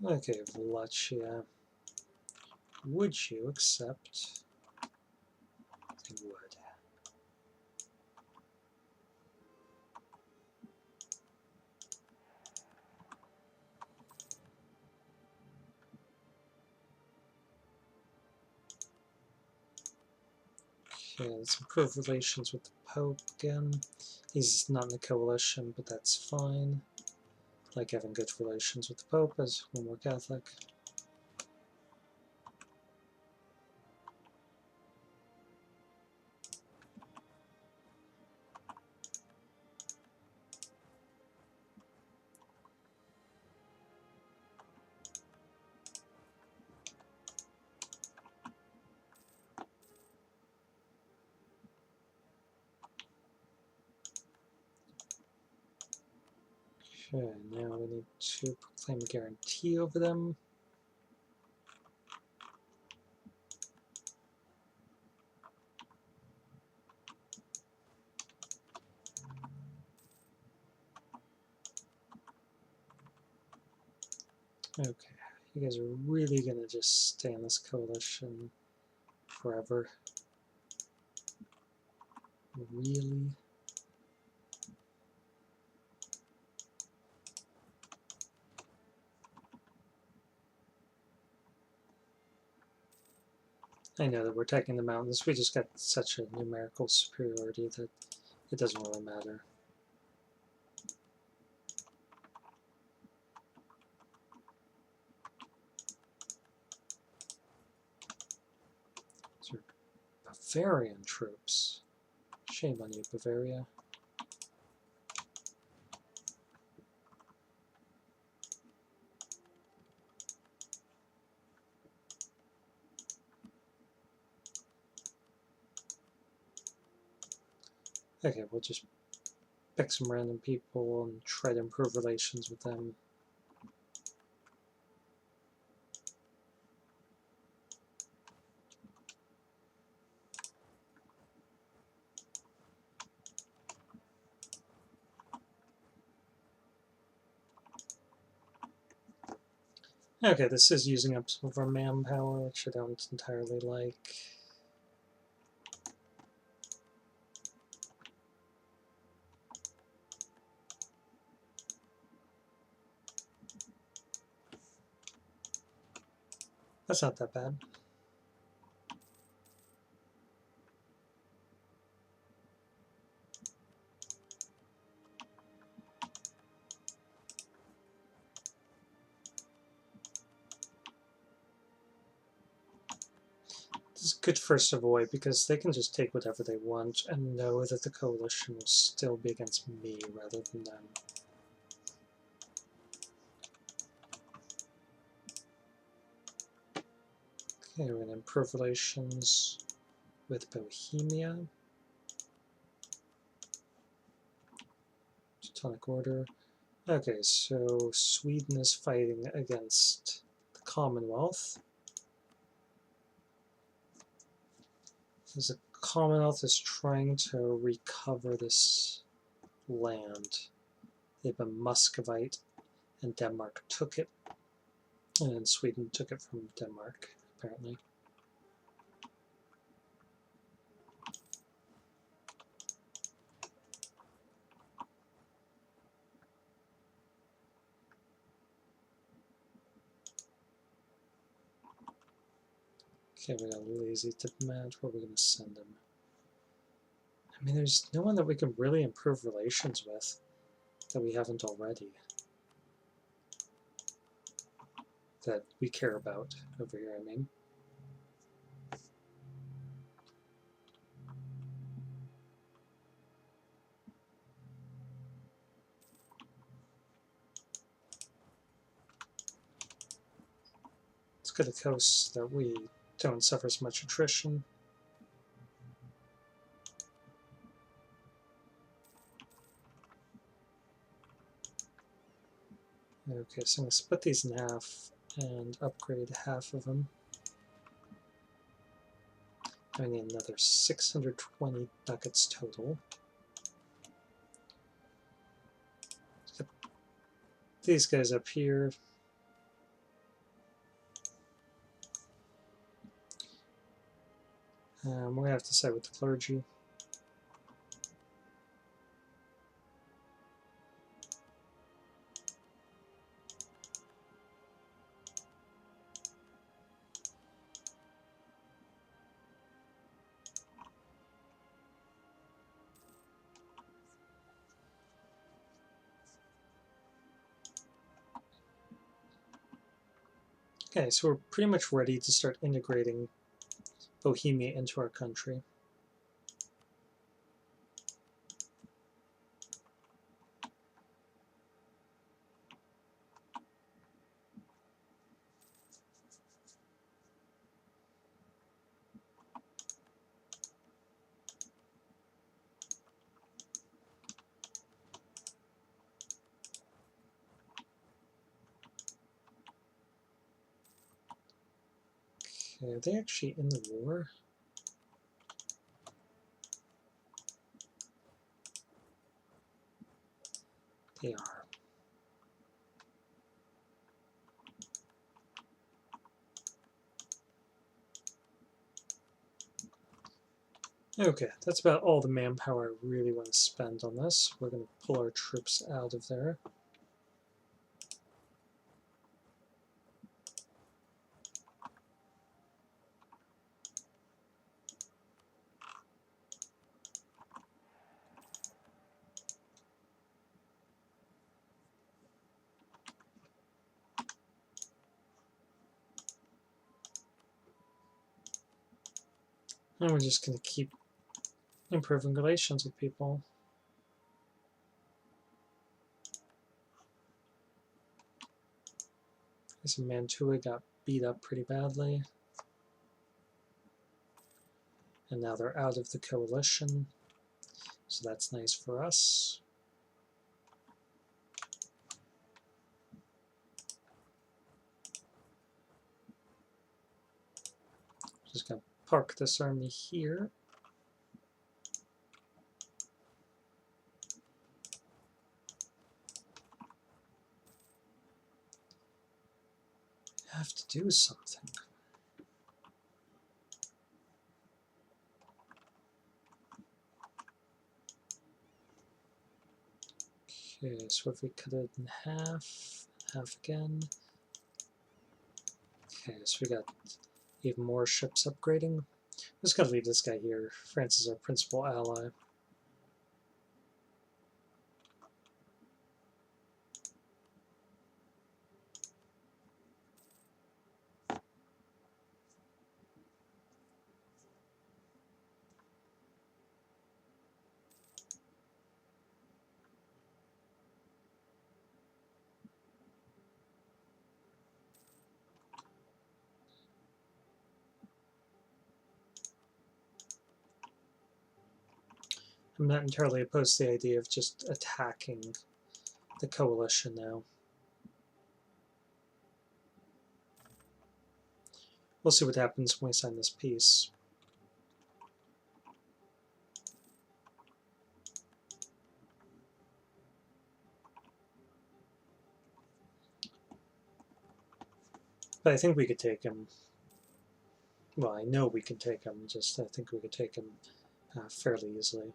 Okay, Wallachia. Would you accept? I would. Okay, let's improve relations with the Pope again. He's not in the coalition, but that's fine. Like having good relations with the Pope as when we're Catholic. Okay, now we need to proclaim a guarantee over them. Okay, you guys are really going to just stay in this coalition forever? Really? I know that we're taking the mountains, we just got such a numerical superiority that it doesn't really matter. These are Bavarian troops. Shame on you, Bavaria. Okay, we'll just pick some random people and try to improve relations with them. Okay, this is using up some of our manpower, which I don't entirely like. That's not that bad. This is good for Savoy because they can just take whatever they want and know that the coalition will still be against me rather than them. Okay, we're going to improve relations with Bohemia. Teutonic Order. Okay, so Sweden is fighting against the Commonwealth. As the Commonwealth is trying to recover this land. They've been Muscovite, and Denmark took it, and then Sweden took it from Denmark, apparently. Okay, we got a lazy diplomat. Where are we going to send him? I mean, there's no one that we can really improve relations with that we haven't already. That we care about over here, I mean. Let's go to coasts that we don't suffer as much attrition. Okay, so I'm going to split these in half and upgrade half of them. I need another 620 ducats total. Get these guys up here. We're going to have to side with the clergy. Okay, so we're pretty much ready to start integrating Bohemia into our country. Okay, are they actually in the war? They are. Okay, that's about all the manpower I really want to spend on this. We're going to pull our troops out of there. And we're just going to keep improving relations with people. This Mantua got beat up pretty badly. And now they're out of the coalition. So that's nice for us. Just going to park this army here. I have to do something. Okay, so if we cut it in half, half again. Okay, so we got even more ships upgrading. I'm just going to leave this guy here. France is our principal ally. I'm not entirely opposed to the idea of just attacking the coalition now. We'll see what happens when we sign this peace. But I think we could take him. Well, I know we can take him, just I think we could take him fairly easily.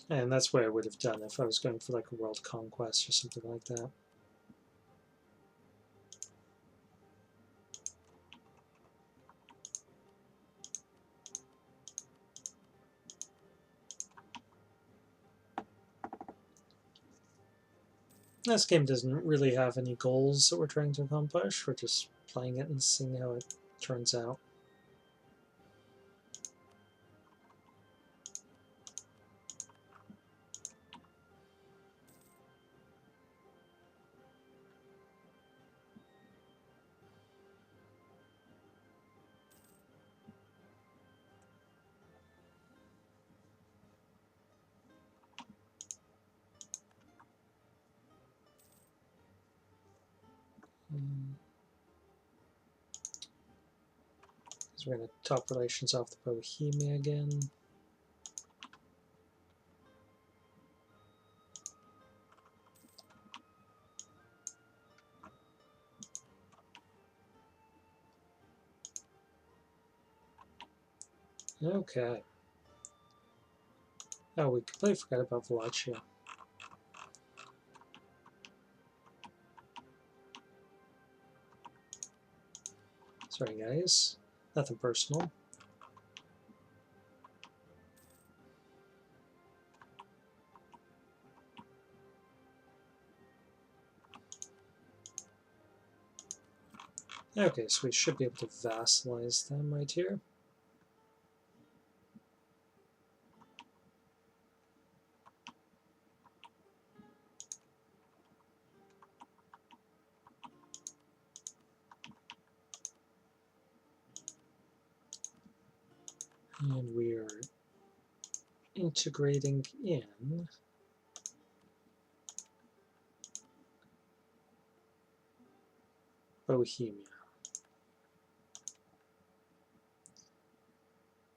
And that's what I would have done if I was going for like a world conquest or something like that. This game doesn't really have any goals that we're trying to accomplish. We're just playing it and seeing how it turns out. So we're going to top relations off the Bohemia again. Okay. Oh, we completely forgot about Wallachia. Sorry, guys. Nothing personal. Okay, so we should be able to vassalize them right here. And we are integrating in Bohemia.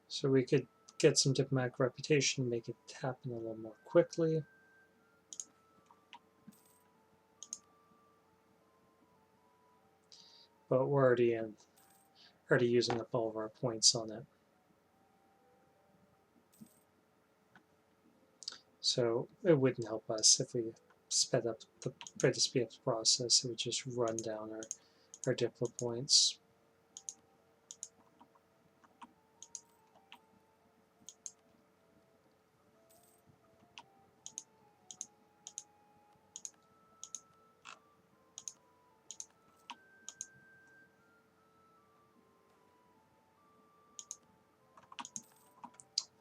So we could get some diplomatic reputation, make it happen a little more quickly. But we're already using up all of our points on it. So it wouldn't help us if we tried to speed up the process. It would just run down our diplo points.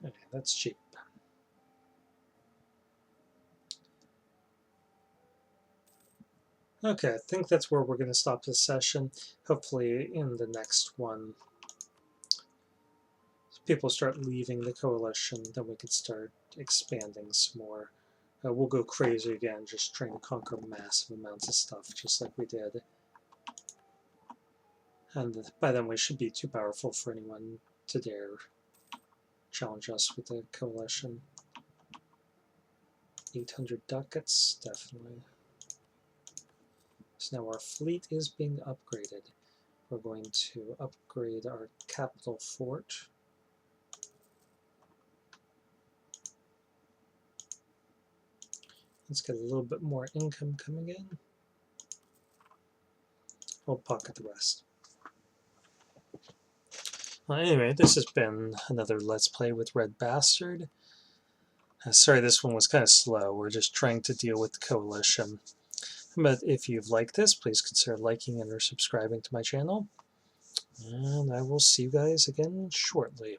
Okay, that's cheap. Okay, I think that's where we're going to stop this session. Hopefully in the next one, people start leaving the coalition, then we can start expanding some more. We'll go crazy again, just trying to conquer massive amounts of stuff, just like we did. And by then we should be too powerful for anyone to dare challenge us with the coalition. 800 ducats, definitely. So now our fleet is being upgraded. We're going to upgrade our capital fort. Let's get a little bit more income coming in. We'll pocket the rest. Well, anyway, this has been another Let's Play with RedBstrd. Sorry this one was kind of slow. We're just trying to deal with the coalition. But if you've liked this, please consider liking and or subscribing to my channel. And I will see you guys again shortly.